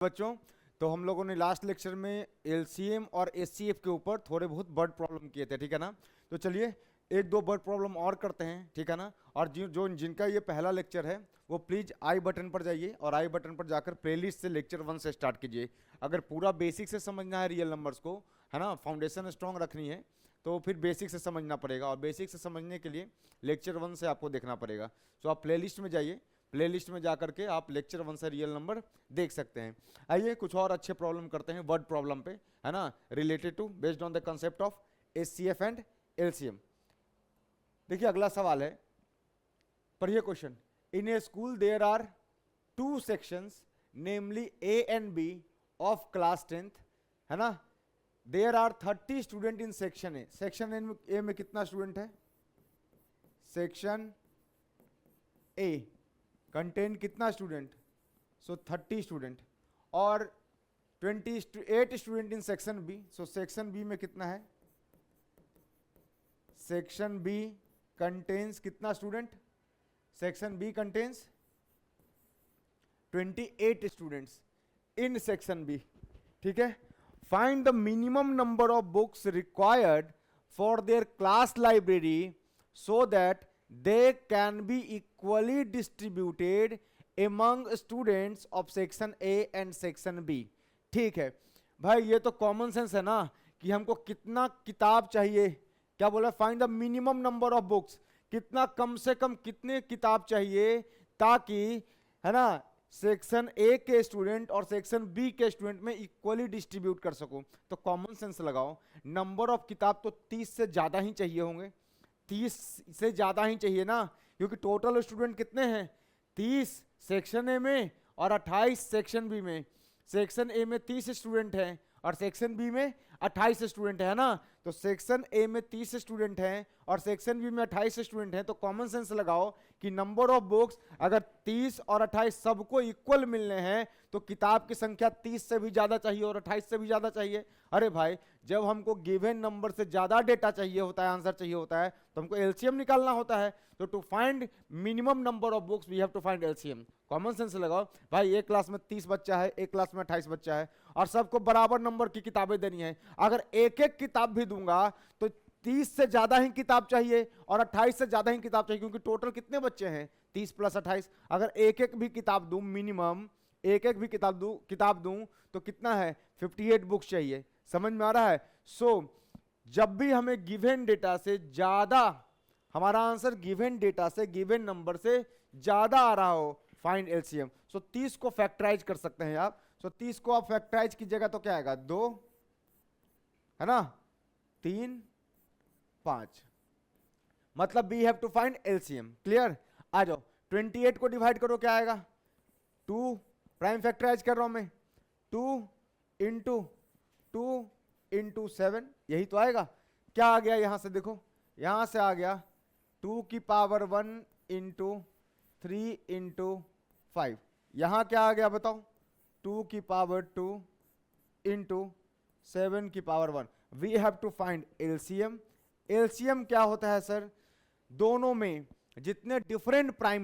बच्चों, तो हम लोगों ने लास्ट लेक्चर में एलसीएम और एचसीएफ के ऊपर थोड़े बहुत वर्ड प्रॉब्लम किए थे, ठीक है ना। तो चलिए एक दो वर्ड प्रॉब्लम और करते हैं, ठीक है ना। और जिनका ये पहला लेक्चर है वो प्लीज़ आई बटन पर जाइए और आई बटन पर जाकर प्लेलिस्ट से लेक्चर 1 से स्टार्ट कीजिए। अगर पूरा बेसिक से समझना है रियल नंबर्स को, है ना, फाउंडेशन स्ट्रॉन्ग रखनी है, तो फिर बेसिक से समझना पड़ेगा। और बेसिक से समझने के लिए लेक्चर 1 से आपको देखना पड़ेगा। तो आप प्लेलिस्ट में जाइए, प्लेलिस्ट में जाकर के आप लेक्चर 1 से रियल नंबर देख सकते हैं। आइए कुछ और अच्छे प्रॉब्लम करते हैं वर्ड प्रॉब्लम पे, है ना, related to based on the concept of HCF and LCM. देखिए अगला सवाल है, पढ़िए question. In a school there are 2 sections namely A and B of class 10th, है ना। There are 30 student in section A. Section A में कितना student है? सेक्शन ए कंटेन कितना स्टूडेंट? So 30 student. और 28 student in section B. So section B में कितना है? सेक्शन बी कंटेन्स कितना student? Section B contains 28 students in section B, ठीक है। Find the minimum number of books required for their class library so that they can be equally distributed among students of section A and section B। ठीक है भाई, ये तो common sense है ना कि हमको कितना किताब चाहिए। क्या बोला? Find the minimum number of books, कितना कम से कम कितने किताब चाहिए ताकि, है ना, सेक्शन ए के स्टूडेंट और सेक्शन बी के स्टूडेंट में इक्वली डिस्ट्रीब्यूट कर सको। तो कॉमन सेंस लगाओ, नंबर ऑफ किताब तो 30 से ज्यादा ही चाहिए होंगे, 30 से ज्यादा ही चाहिए ना, क्योंकि टोटल स्टूडेंट कितने हैं? 30 सेक्शन ए में और 28 सेक्शन बी में। सेक्शन ए में 30 स्टूडेंट हैं और सेक्शन बी में 28 स्टूडेंट है ना। तो सेक्शन ए में 30 स्टूडेंट हैं और सेक्शन बी में 28 स्टूडेंट हैं। तो कॉमन सेंस लगाओ कि नंबर ऑफ बुक्स अगर 30 और 28 सबको इक्वल मिलने हैं तो किताब की संख्या 30 से भी ज्यादा चाहिए और 28 से भी ज्यादा चाहिए। अरे भाई, जब हमको गिवन नंबर से ज्यादा डेटा चाहिए होता है, आंसर चाहिए होता है, तो हमको एलसीएम निकालना होता है। तो to find minimum number of books we have to find LCM. Common sense लगाओ भाई, एक क्लास में 30 बच्चा है, एक क्लास में 28 बच्चा है और सबको बराबर नंबर की किताबें देनी है। अगर एक एक किताब भी दूंगा तो 30 से ज्यादा ही किताब चाहिए और 28 से ज्यादा ही किताब चाहिए, क्योंकि टोटल कितने बच्चे हैं? 30 + 28। अगर एक एक भी किताब दूं, मिनिमम एक एक भी किताब दूं तो कितना है? 58 बुक्स चाहिए। समझ में आ रहा है? सो जब भी हमें गिवन डेटा से ज्यादा, हमारा आंसर गिवन डेटा से, गिवन नंबर से ज्यादा आ रहा हो, फाइंड एलसीएम। सो 30 को फैक्टराइज कर सकते हैं आप। सो 30 को आप फैक्टराइज कीजिएगा तो क्या आएगा? 2, है ना, 3, 5। मतलब we have to find LCM. Clear? आ जाओ, 28 को डिवाइड करो, क्या आएगा? 2, प्राइम फैक्टराइज कर रहा हूं मैं, 2 इंटू 7, यही तो आएगा। क्या आ गया यहां से? देखो यहां से आ गया 2 की पावर 1 इंटू 3 इंटू 5। यहां क्या आ गया बताओ? 2 की पावर 2 इंटू 7 की power 1। We have to find LCM. LCM क्या होता है सर? दोनों में जितने डिफरेंट प्राइम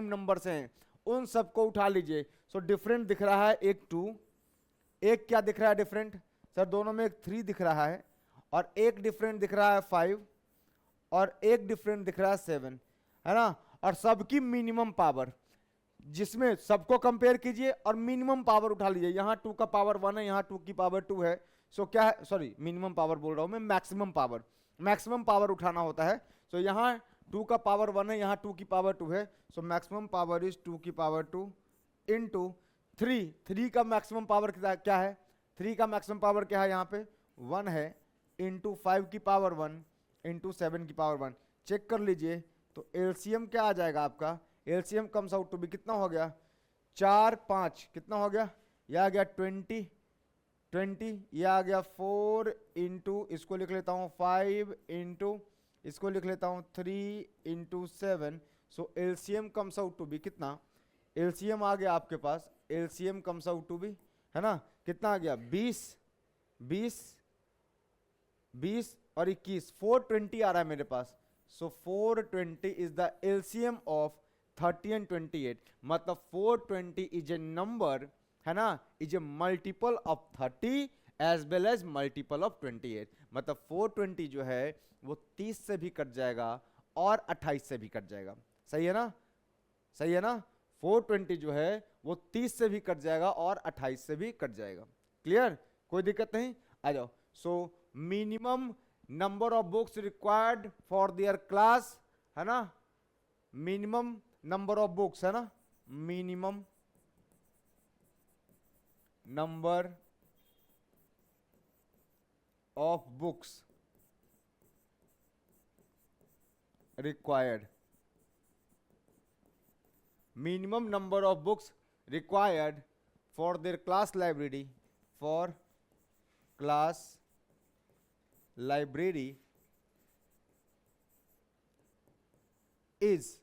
नंबर्स हैं उन सबको उठा लीजिए। सो डिफरेंट दिख रहा है एक 2, एक क्या दिख रहा है डिफरेंट सर? दोनों में एक 3 दिख रहा है और एक डिफरेंट दिख रहा है 5 और एक डिफरेंट दिख रहा है 7, है ना। और सबकी मिनिमम पावर, जिसमें सबको कंपेयर कीजिए और मिनिमम पावर उठा लीजिए। यहां 2 का पावर 1 है, यहां 2 की पावर 2 है। सो क्या है? सॉरी, मिनिमम पावर बोल रहा हूं मैं, मैक्सिमम पावर उठाना होता है। सो यहां 2 का पावर 1 है, यहां 2 की पावर 2 है। सो मैक्सिमम पावर इज 2 की पावर 2 इंटू 3 का मैक्सिमम पावर क्या है? 3 का मैक्सिमम पावर क्या है? यहां पे 1 है, इंटू 5 की पावर 1 इंटू 7 की पावर 1। चेक कर लीजिए तो एलसीएम क्या आ जाएगा आपका? LCM comes out to be कितना हो गया? 4, 5 कितना हो गया? यह आ गया 20, यह आ गया 4 इंटू, इसको लिख लेता हूं 5 इंटू, इसको लिख लेता हूं 3 into 7। So LCM comes out to be कितना? एलसीएम आ गया आपके पास, LCM comes out to be, है ना, कितना आ गया? 20 और 21, 420 आ रहा है मेरे पास। सो 420 is the LCM of 30 and 28। मतलब 420 इज ए नंबर है ना, is a multiple of 30 as well as multiple of 28। मतलब 420 जो है वो 30 से भी कट जाएगा और 28 से भी कट जाएगा। सही है ना, सही है ना, 420 जो है वो 30 से भी कट जाएगा और 28 से भी कट जाएगा। क्लियर, कोई दिक्कत नहीं, आ जाओ। So minimum number of books required for their class, है ना, मिनिमम नंबर ऑफ बुक्स, है ना, minimum number of books required, minimum number of books required for their class library, for class library is,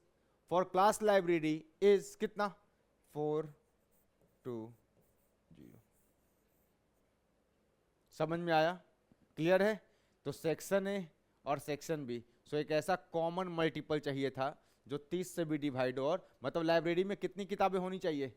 for class library is कितना 420। समझ में आया, clear है। तो सेक्शन ए और सेक्शन बी, सो एक ऐसा कॉमन मल्टीपल चाहिए था जो 30 से भी डिवाइड, और मतलब लाइब्रेरी में कितनी किताबें होनी चाहिए,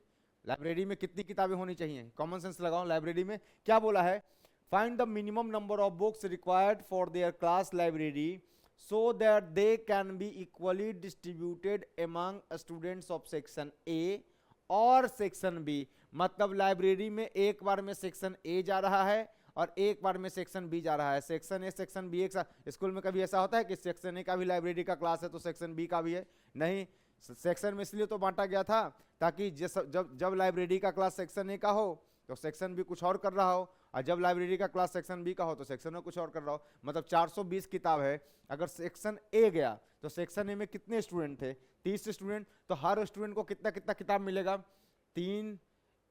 लाइब्रेरी में कितनी किताबें होनी चाहिए, कॉमन सेंस लगाओ। लाइब्रेरी में क्या बोला है, find the minimum number of books required for their class library so that they can be equally distributed among students of section A और सेक्शन बी। मतलब लाइब्रेरी में एक बार में सेक्शन ए जा रहा है और एक बार में सेक्शन बी जा रहा है। सेक्शन ए सेक्शन बी एक साथ, स्कूल में कभी ऐसा होता है कि सेक्शन ए का भी लाइब्रेरी का क्लास है तो सेक्शन बी का भी है, नहीं। सेक्शन में इसलिए तो बांटा गया था ताकि जब लाइब्रेरी का क्लास सेक्शन ए का हो तो सेक्शन बी कुछ और कर रहा हो, और जब लाइब्रेरी का क्लास सेक्शन बी का हो तो सेक्शन में कुछ और कर रहा हो। मतलब 420 किताब है, अगर सेक्शन ए गया तो सेक्शन ए में कितने स्टूडेंट थे, 30 स्टूडेंट, तो हर स्टूडेंट को कितना कितना किताब मिलेगा, 3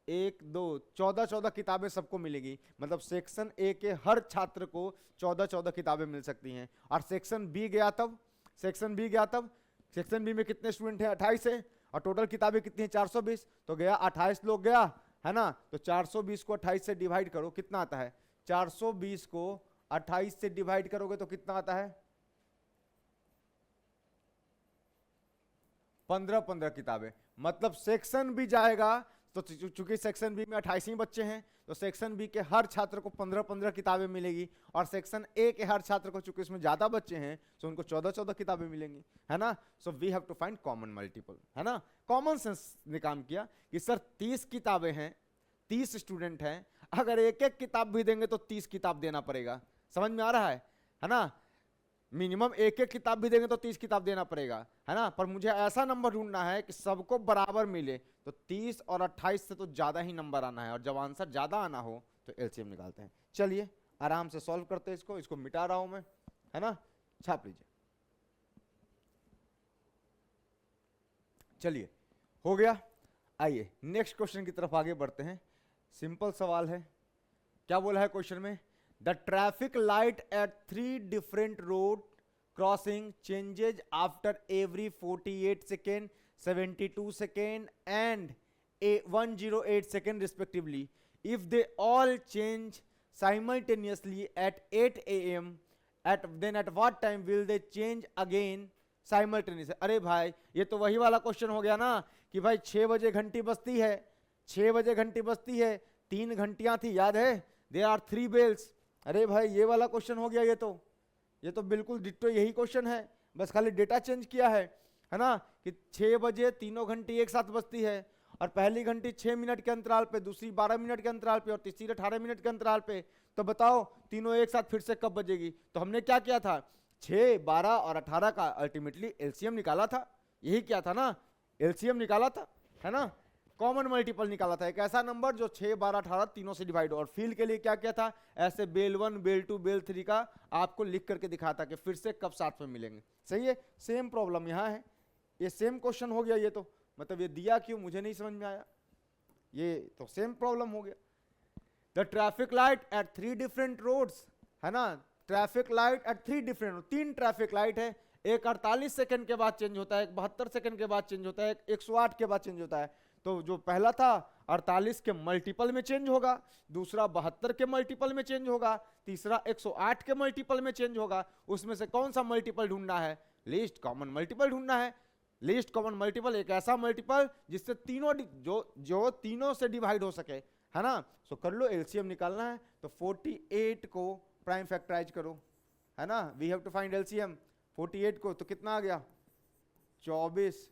1 2 14 किताबें सबको मिलेगी। मतलब सेक्शन ए के हर छात्र को 14 किताबें मिल सकती हैं। और सेक्शन बी गया तब, सेक्शन बी गया तब, सेक्शन बी में कितने स्टूडेंट हैं, 28 है, और टोटल किताबें कितनी हैं, 420, तो गया 28 लोग गया, है ना। तो 420 को 28 से डिवाइड करो, कितना आता है, 420 को 28 से डिवाइड करोगे तो कितना आता है, 15 किताबें। मतलब सेक्शन बी जाएगा तो चूंकि सेक्शन बी में 28 ही बच्चे हैं तो सेक्शन बी के हर छात्र को 15 किताबें मिलेगी, और सेक्शन ए के हर छात्र को चूंकि इसमें ज्यादा बच्चे हैं तो उनको 14 किताबें मिलेंगी, है ना। So we have to find common multiple, है ना। कॉमन सेंस ने काम किया कि सर 30 किताबें हैं, 30 स्टूडेंट हैं, अगर एक एक किताब भी देंगे तो 30 किताब देना पड़ेगा। समझ में आ रहा है ना। मिनिमम एक एक किताब भी देंगे तो 30 किताब देना पड़ेगा, है ना। पर मुझे ऐसा नंबर ढूंढना है कि सबको बराबर मिले, तो 30 और 28 से तो ज्यादा ही नंबर आना है, और जब आंसर ज्यादा आना हो तो एलसीएम निकालते हैं। चलिए आराम से सॉल्व करते हैं इसको मिटा रहा हूं मैं, है ना, छाप लीजिए। चलिए हो गया, आइए नेक्स्ट क्वेश्चन की तरफ आगे बढ़ते हैं। सिंपल सवाल है, क्या बोला है क्वेश्चन में, The traffic light at 3 different road crossing changes after every 48 second, 72 second and 108 second respectively. If they all change simultaneously at 8 a.m. then at what time will they change again simultaneously? अरे भाई ये तो वही वाला question हो गया ना कि भाई 6 बजे घंटी बजती है, 6 बजे घंटी बजती है, 3 घंटियां थी, याद है, there are 3 bells। अरे भाई ये वाला क्वेश्चन हो गया, ये तो बिल्कुल डिट्टो यही क्वेश्चन है, बस खाली डेटा चेंज किया है ना, कि 6 बजे तीनों घंटी एक साथ बजती है, और पहली घंटी 6 मिनट के अंतराल पे, दूसरी 12 मिनट के अंतराल पे, और तीसरी 18 मिनट के अंतराल पे। तो बताओ तीनों एक साथ फिर से कब बजेगी। तो हमने क्या किया था, 6, 12 और 18 का अल्टीमेटली एलसीएम निकाला था, यही किया था ना, एलसीएम निकाला था, है ना, कॉमन मल्टीपल निकाला था, एक ऐसा नंबर जो 6, 12, 18 तीनों से डिवाइड हो। और फील के लिए क्या किया था, ऐसे बेल 1, बेल 2, बेल 3 का आपको लिख करके दिखाता कि फिर से कब साथ में मिलेंगे। सही है, सेम प्रॉब्लम यहाँ है, ये सेम क्वेश्चन हो गया। ये तो मतलब ये दिया क्यों मुझे नहीं समझ में आया, ये तो सेम प्रॉब्लम हो गया। The traffic light at 3 different roads, है ना, traffic light at 3 different, 3 traffic light है, एक 48 सेकंड के बाद चेंज होता है, एक 72 सेकंड के बाद चेंज होता है, एक 108 के बाद चेंज होता है। तो जो पहला था 48 के मल्टीपल में चेंज होगा, दूसरा 72 के मल्टीपल में चेंज होगा, तीसरा 108 के मल्टीपल में चेंज होगा। उसमें से कौन सा मल्टीपल ढूंढना है, लीस्ट कॉमन मल्टीपल ढूंढना है। लीस्ट कॉमन मल्टीपल एक ऐसा मल्टीपल जिससे तीनों जो तीनों से डिवाइड हो सके, है ना। सो कर लो, एलसीएम निकालना है तो 48 को प्राइम फैक्टराइज करो, है ना। We have to find LCM 48 को, तो कितना आ गया 24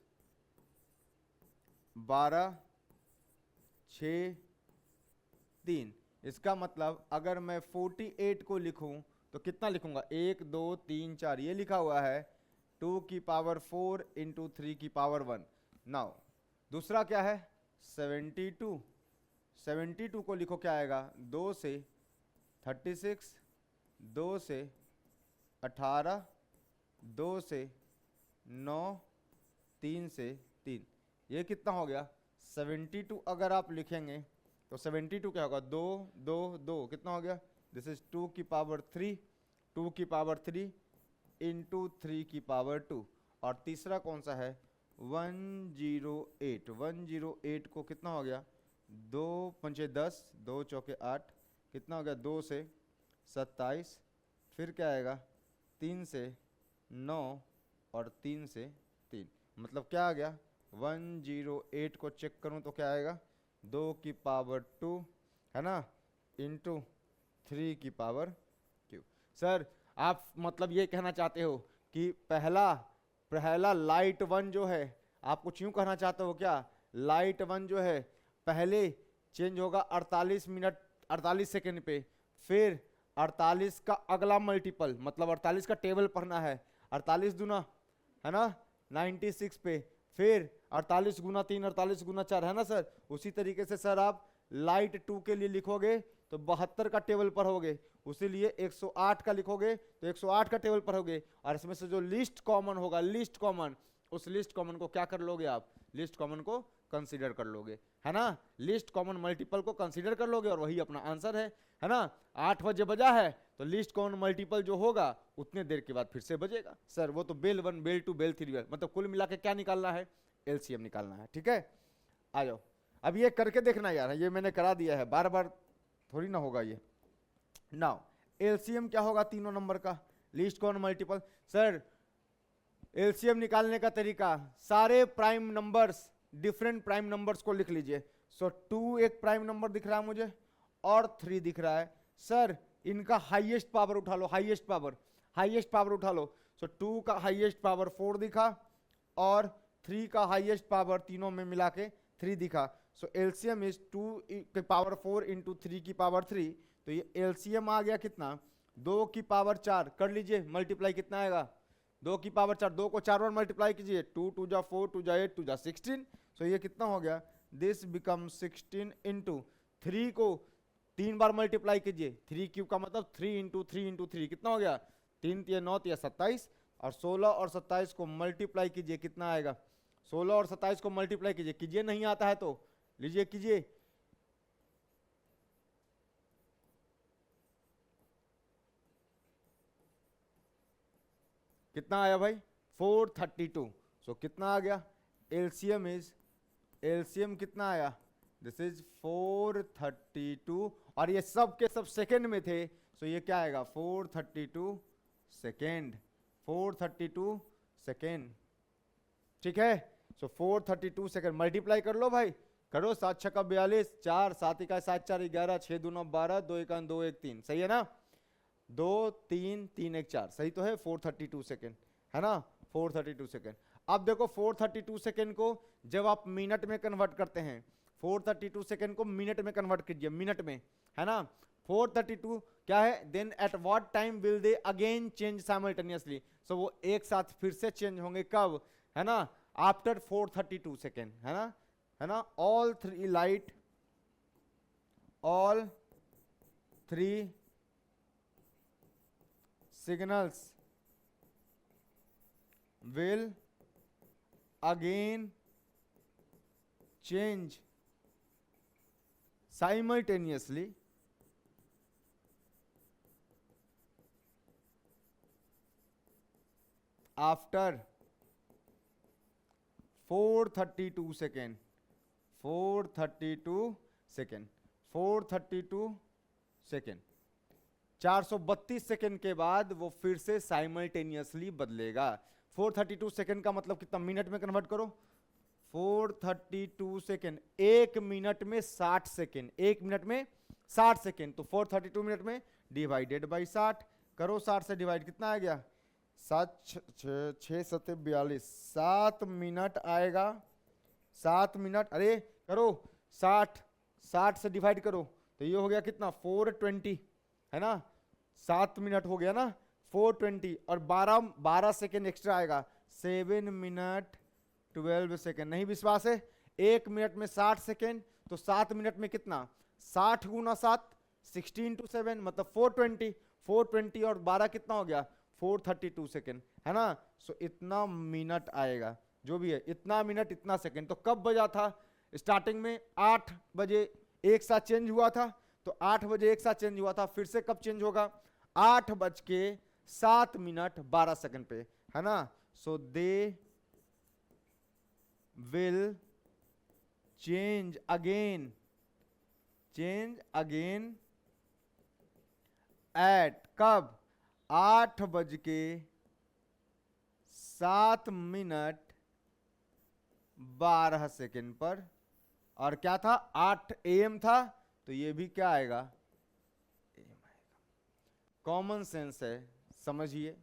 12 6 3। इसका मतलब अगर मैं 48 को लिखूं तो कितना लिखूंगा 1 2 3 4, ये लिखा हुआ है 2 की पावर 4 इंटू 3 की पावर 1। नाउ दूसरा क्या है 72, 72 को लिखो क्या आएगा 2 से 36, 2 से 18, 2 से 9, 3 से 3, ये कितना हो गया 72। अगर आप लिखेंगे तो 72 क्या होगा 2 2 2, कितना हो गया, दिस इज 2 की पावर 3, 2 की पावर 3 इंटू 3 की पावर 2। और तीसरा कौन सा है 108, 108 को कितना हो गया 2 पंचे 10, 2 चौके 8, कितना हो गया 2 से 27, फिर क्या आएगा 3 से 9 और 3 से 3, मतलब क्या आ गया 108 को चेक करूं तो क्या आएगा 2 की पावर 2, है ना, इंटू 3 की पावर क्यू। सर आप मतलब ये कहना चाहते हो कि पहला लाइट वन जो है, आप कुछ यूं कहना चाहते हो क्या, लाइट वन जो है पहले चेंज होगा 48 मिनट 48 सेकेंड पे, फिर 48 का अगला मल्टीपल, मतलब 48 का टेबल पढ़ना है, 48 दूना है ना 96 पे, फिर 48 गुना 3 48 गुना 4, है ना सर। उसी तरीके से सर आप लाइट 2 के लिए लिखोगे तो 72 का टेबल पढ़ोगे, उसीलिए 108 का लिखोगे तो 108 का टेबल पढ़ोगे, और इसमें से जो लिस्ट कॉमन होगा, लिस्ट कॉमन, उस लिस्ट कॉमन को क्या कर लोगे आप, लिस्ट कॉमन को कंसीडर कर लोगे, है ना। लिस्ट कॉमन मल्टीपल को कंसीडर कर लोगे और वही अपना आंसर है ना। 8 बजे बजा है तो लिस्ट कॉमन मल्टीपल जो होगा उतने देर के बाद फिर से बजेगा। सर वो तो बेल 1 बेल 2 बेल 3 बेल, मतलब कुल मिला के क्या निकालना है एलसीएम निकालना है, ठीक है। आ जाओ अब ये करके देखना यार, ये मैंने करा दिया है, बार बार थोड़ी ना होगा ये। नाउ एलसीएम क्या होगा तीनों नंबर का, least common multiple. Sir LCM निकालने का तरीका, सारे prime numbers, different prime numbers को लिख लीजिए। सो 2 एक प्राइम नंबर दिख रहा है मुझे और 3 दिख रहा है, सर इनका हाईएस्ट पावर उठा लो, हाईएस्ट पावर उठा लो। सो 2 का हाईएस्ट पावर 4 दिखा और 3 का हाईएस्ट पावर तीनों में मिला के 3 दिखा। सो एलसीएम इज 2 की पावर 4 इंटू 3 की पावर 3, तो ये एलसीएम आ गया कितना 2 की पावर 4, कर लीजिए मल्टीप्लाई कितना आएगा 2 की पावर 4, 2 को 4 बार मल्टीप्लाई कीजिए, 2 2 जा 4, 2 जा 8, 2 जा 16। सो ये कितना हो गया, दिस बिकम 16 इंटू 3 को 3 बार मल्टीप्लाई कीजिए, 3 क्यूब का मतलब 3 इंटू 3 इंटू 3, कितना हो गया 3 3 9 3 27, और 16 और 27 को मल्टीप्लाई कीजिए कितना आएगा, 16 और 27 को मल्टीप्लाई कीजिए, नहीं आता है तो लीजिए कीजिए, कितना आया भाई 432। सो कितना आ गया एलसीएम कितना आया, दिस इज 432, और ये सब के सब सेकेंड में थे। सो ये क्या आएगा 432 सेकेंड, 432 सेकेंड, ठीक है। सो 432 सेकेंड मल्टीप्लाई कर लो भाई, करो 7 6 का 42, 4 7 1 7 4 11, 6 2 9 12, 2 1 2 1 3, सही है ना, 2 3 3 1 4, सही तो है 432 सेकेंड, है ना 432 सेकेंड। अब देखो 432 सेकेंड को जब आप मिनट में कन्वर्ट करते हैं, 432 सेकेंड को मिनट में कन्वर्ट कीजिए, मिनट में, है ना। 432 क्या है, then at what time will they again change simultaneously, so वो एक साथ फिर से चेंज होंगे कब, है ना, आफ्टर 432 सेकेंड, है ना। All 3 signals will again change simultaneously after 432 second, 432 second, 432 second, 432 second के बाद वो फिर से साइमल्टेनियसली बदलेगा। 432 सेकेंड का मतलब कितना, मिनट में कन्वर्ट करो, 432 सेकेंड, 1 मिनट में 60 सेकेंड, 1 मिनट में 60 सेकेंड, तो 432 मिनट में डिवाइडेड बाई 60 करो, 60 से डिवाइड कितना आ गया, 6 7 मिनट आएगा, 7 मिनट, अरे करो 60 से डिवाइड करो तो ये हो गया कितना 420, है ना, 7 मिनट हो गया ना, 420 और 12 सेकेंड एक्स्ट्रा आएगा, 7 मिनट 12 सेकेंड। नहीं विश्वास है, 1 मिनट में 60 सेकेंड, तो 7 मिनट में कितना, 60 गुना 7, 16 into 7 मतलब 420, 420 और 12 कितना हो गया 432 सेकेंड, है ना। सो इतना मिनट आएगा, जो भी है इतना मिनट इतना सेकेंड। तो कब बजा था, स्टार्टिंग में 8 बजे एक साथ चेंज हुआ था, तो 8 बजे एक साथ चेंज हुआ था, फिर से कब चेंज होगा, 8:07 पे, है ना। So they will change again at कब, 8:07 पर, और क्या था 8 AM था, तो ये भी क्या आएगा, कॉमन सेंस है, समझिए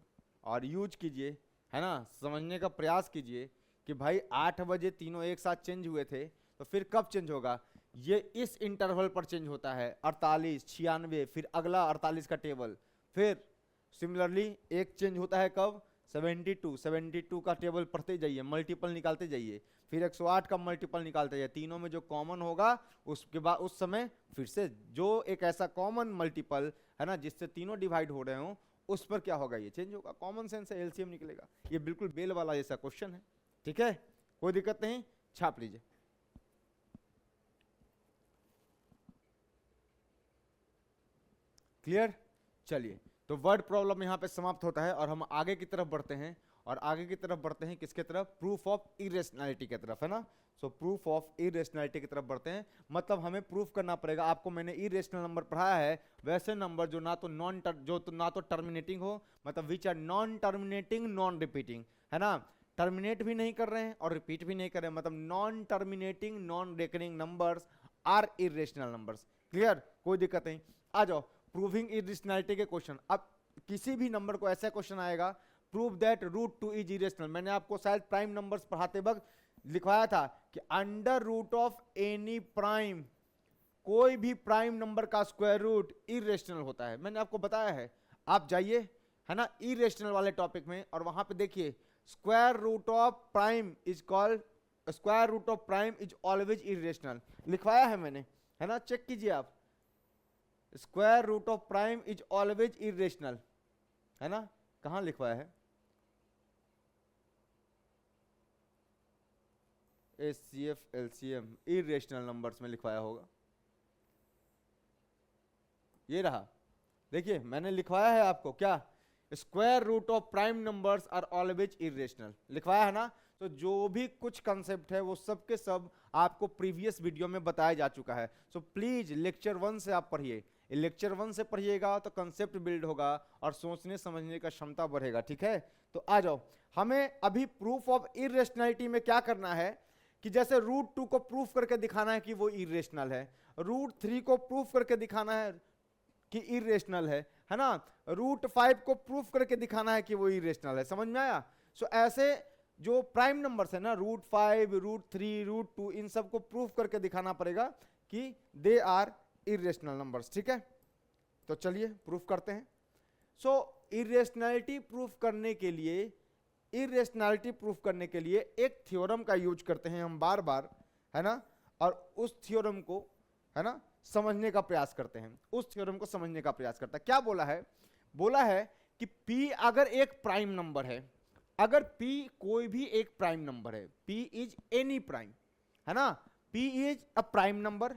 और यूज कीजिए, है ना, समझने का प्रयास कीजिए कि भाई 8 बजे तीनों एक साथ चेंज हुए थे, तो फिर कब चेंज होगा, ये इस इंटरवल पर चेंज होता है, 48 96, फिर अगला 48 का टेबल, फिर सिमिलरली एक चेंज होता है कब, 72 का टेबल पढ़ते जाइए, मल्टीपल निकालते जाइए, फिर 108 का मल्टीपल निकालते जाइए, तीनों में जो कॉमन होगा उसके बाद उस समय फिर से जो एक ऐसा कॉमन मल्टीपल है ना जिससे तीनों डिवाइड हो रहे हो, उस पर क्या होगा, ये चेंज होगा, कॉमन सेंस से एलसीएम निकलेगा। ये बिल्कुल बेल वाला जैसा क्वेश्चन है, ठीक है, कोई दिक्कत नहीं, छाप लीजिए। क्लियर, चलिए तो वर्ड प्रॉब्लम यहाँ पे समाप्त होता है और हम आगे की तरफ बढ़ते हैं, और आगे की तरफ बढ़ते हैं किसके तरफ, प्रूफ ऑफ इरेशनैलिटी की तरफ, है ना। सो प्रूफ ऑफ इरेशनैलिटी की तरफ बढ़ते हैं, मतलब हमें प्रूफ करना पड़ेगा, आपको मैंने इरेशनल नंबर पढ़ाया है, वैसे नंबर जो ना तो ना तो टर्मिनेटिंग हो, मतलब which are non terminating non repeating, है ना, टर्मिनेट भी नहीं कर रहे हैं और रिपीट भी नहीं कर रहे हैं, मतलब non terminating non recurring numbers are irrational numbers. Clear, कोई दिक्कत नहीं, आ जाओ प्रूविंग इरेशनैलिटी के क्वेश्चन। अब किसी भी नंबर को ऐसा क्वेश्चन आएगा, prove that root 2 is irrational, मैंने आपको शायद प्राइम नंबर्स पढ़ाते वक्त लिखवाया था कि under root of any prime, कोई भी प्राइम नंबर का स्क्वायर रूट इरेशनल होता है, मैंने आपको बताया है, आप जाइए, है ना, इरेशनल वाले टॉपिक में, और वहां पे देखिए square root of prime is called, square root of prime is always irrational, लिखवाया है मैंने, है ना, चेक कीजिए आप, square root of prime is always irrational, है ना, कहां लिखवाया है, HCF LCM इरेशनल नंबर्स में लिखवाया होगा, ये रहा, देखिए मैंने लिखवाया है आपको, क्या, square root of prime numbers are always irrational, लिखवाया है ना। तो जो भी कुछ कंसेप्ट है वो सब के सब आपको प्रीवियस वीडियो में बताया जा चुका है। सो प्लीज लेक्चर 1 से आप पढ़िए, लेक्चर 1 से पढ़िएगा तो कंसेप्ट बिल्ड होगा और सोचने समझने का क्षमता बढ़ेगा, ठीक है। तो आ जाओ, हमें अभी प्रूफ ऑफ इरेशनैलिटी में क्या करना है कि जैसे रूट 2 को प्रूफ करके दिखाना है कि वो इरेशनल है, रूट 3 को प्रूफ करके दिखाना है कि इरेशनल है ना, रूट 5 को प्रूफ करके दिखाना है कि वो इरेशनल है, समझ में आया। सो ऐसे जो प्राइम नंबर्स है ना, रूट 5 रूट 3 रूट 2, इन सब को प्रूफ करके दिखाना पड़ेगा कि दे आर इरेशनल नंबर्स, ठीक है। तो चलिए प्रूफ करते हैं। सो इरेशनैलिटी प्रूफ करने के लिए, इरेशनैलिटी प्रूफ करने के लिए एक थ्योरम का यूज करते हैं हम बार बार, है ना, और उस थ्योरम को, है ना, समझने का प्रयास करते हैं, उस थ्योरम को समझने का प्रयास करता है। क्या बोला है, बोला है कि P अगर एक प्राइम नंबर है, अगर P कोई भी एक प्राइम नंबर है, P इज एनी प्राइम, है ना, P is a prime number,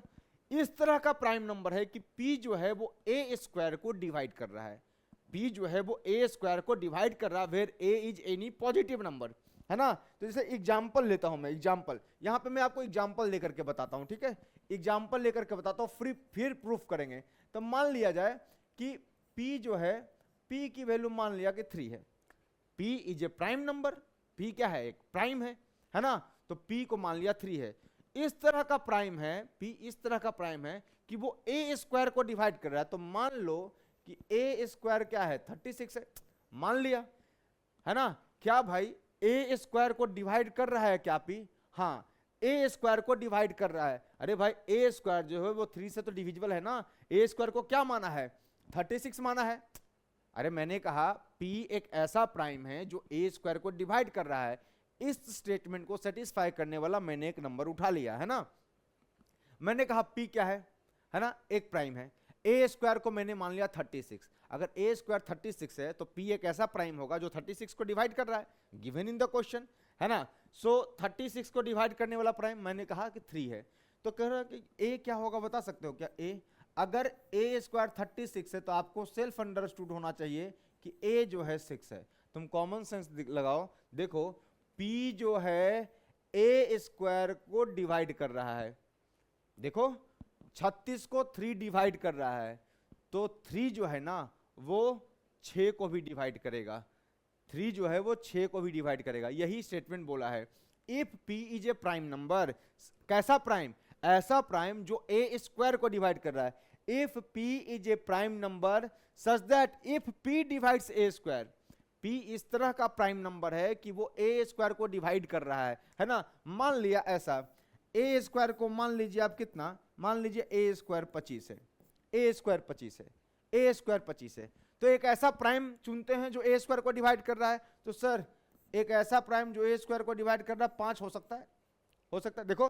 इस तरह का प्राइम नंबर है कि P जो है वो a स्क्वायर को डिवाइड कर रहा है, P जो है वो a स्क्वायर को डिवाइड कर रहा है, where a is any positive number, है ना। तो जैसे एग्जाम्पल लेता हूं मैं, एग्जाम्पल यहां पे मैं आपको एग्जाम्पल लेकर के बताता हूं, ठीक है, एग्जाम्पल लेकर के बताता हूं, फिर प्रूफ करेंगे। तो मान लिया जाए कि P जो है, P की वैल्यू मान लिया कि 3 है, P is a prime number, P क्या है, एक प्राइम है ना, तो P को मान लिया 3 है। इस तरह का प्राइम है, P इस तरह का प्राइम है कि वो a स्क्वायर को डिवाइड कर रहा है, तो मान लो कि a स्क्वायर क्या है 36 है, मान लिया है ना। क्या भाई a स्क्वायर को डिवाइड कर रहा है क्या P? हाँ, a स्क्वायर को डिवाइड कर रहा है। अरे भाई a स्क्वायर जो है वो 3 से तो डिविजिबल है ना, a स्क्वायर को क्या माना है 36 माना है। अरे मैंने कहा P एक ऐसा प्राइम है जो a स्क्वायर को डिवाइड कर रहा है, इस स्टेटमेंट को सेटिस्फाई करने वाला मैंने एक नंबर उठा लिया है ना। मैंने कहा P क्या है ना, एक प्राइम है, a स्क्वायर को मैंने मान लिया 36। अगर a स्क्वायर 36 है तो P एक ऐसा प्राइम होगा जो 36 को डिवाइड कर रहा है, गिवन इन द क्वेश्चन है ना। सो 36 को डिवाइड करने वाला प्राइम मैंने कहा कि 3 है, तो कह रहा है कि a क्या होगा बता सकते हो क्या? a, अगर a स्क्वायर 36 है तो आपको सेल्फ अंडरस्टूड होना चाहिए कि a जो है 6 है। तुम कॉमन सेंस लगाओ, देखो P जो है a स्क्वायर को डिवाइड कर रहा है, देखो 36 को 3 डिवाइड कर रहा है, तो 3 जो है ना वो 6 को भी डिवाइड करेगा, 3 जो है वो 6 को भी डिवाइड करेगा, यही स्टेटमेंट बोला है। If P is a prime number, कैसा प्राइम? ऐसा प्राइम जो a स्क्वायर को डिवाइड कर रहा है। If P is a prime number such that if P divides a square, P इस तरह का प्राइम नंबर है कि वो a स्क्वायर को डिवाइड कर रहा है ना। मान लिया ऐसा, a स्क्वायर को मान लीजिए आप कितना, मान लीजिए a स्क्वायर 25 है, a स्क्वायर 25 है, a स्क्वायर 25 है, तो एक ऐसा प्राइम चुनते हैं जो a स्क्वायर को डिवाइड कर रहा है। तो सर एक ऐसा प्राइम जो a स्क्वायर को डिवाइड कर रहा है 5 हो सकता है, हो सकता है। देखो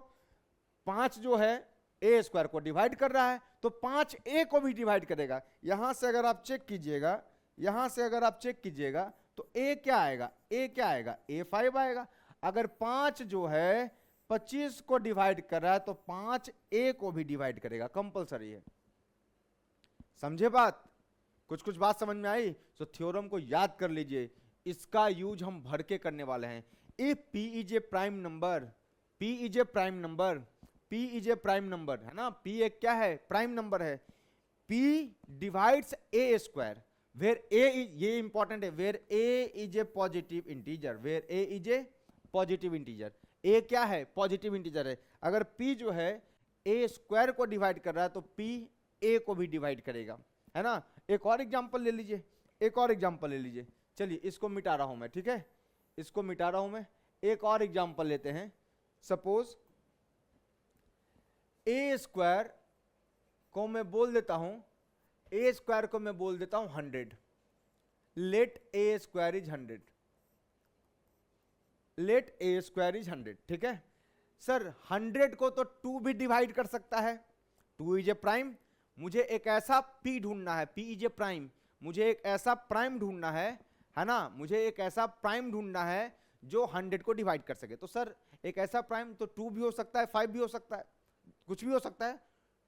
5 जो है a स्क्वायर को डिवाइड कर रहा है, तो 5 a को भी डिवाइड करेगा। यहां से अगर आप चेक कीजिएगा, यहां से अगर आप चेक कीजिएगा तो a क्या आएगा, a क्या आएगा, a 5 आएगा। अगर 5 जो है 25 को डिवाइड कर रहा है तो 5 a को भी डिवाइड करेगा, कंपलसरी है। समझे बात? कुछ कुछ बात समझ में आई? तो थ्योरम को याद कर लीजिए, इसका यूज हम भर के करने वाले हैं। If P is a prime number, P is a prime number, P is a prime number है ना, P एक क्या है, प्राइम नंबर है। P divides a square where a is, ये इंपॉर्टेंट है, where a is a positive integer, where a is a positive integer. a क्या है, पॉजिटिव इंटीजर है। अगर P जो है a स्क्वायर को डिवाइड कर रहा है तो P a को भी डिवाइड करेगा, है ना। एक और एग्जांपल ले लीजिए, एक और एग्जांपल ले लीजिए। चलिए इसको मिटा रहा हूं मैं, ठीक है, इसको मिटा रहा हूं मैं। एक और एग्जांपल लेते हैं। सपोज a स्क्वायर को मैं बोल देता हूं, a स्क्वायर को मैं बोल देता हूं 100। Let a square is 100, let a square is 100, ठीक है। सर 100 को तो 2 भी डिवाइड कर सकता है, 2 इज ए प्राइम। मुझे एक ऐसा P ढूंढना है, P इज ए प्राइम, मुझे एक ऐसा प्राइम ढूंढना है ना, मुझे एक ऐसा प्राइम ढूंढना है जो 100 को डिवाइड कर सके। तो सर एक ऐसा प्राइम तो 2 भी हो सकता है, 5 भी हो सकता है, कुछ भी हो सकता है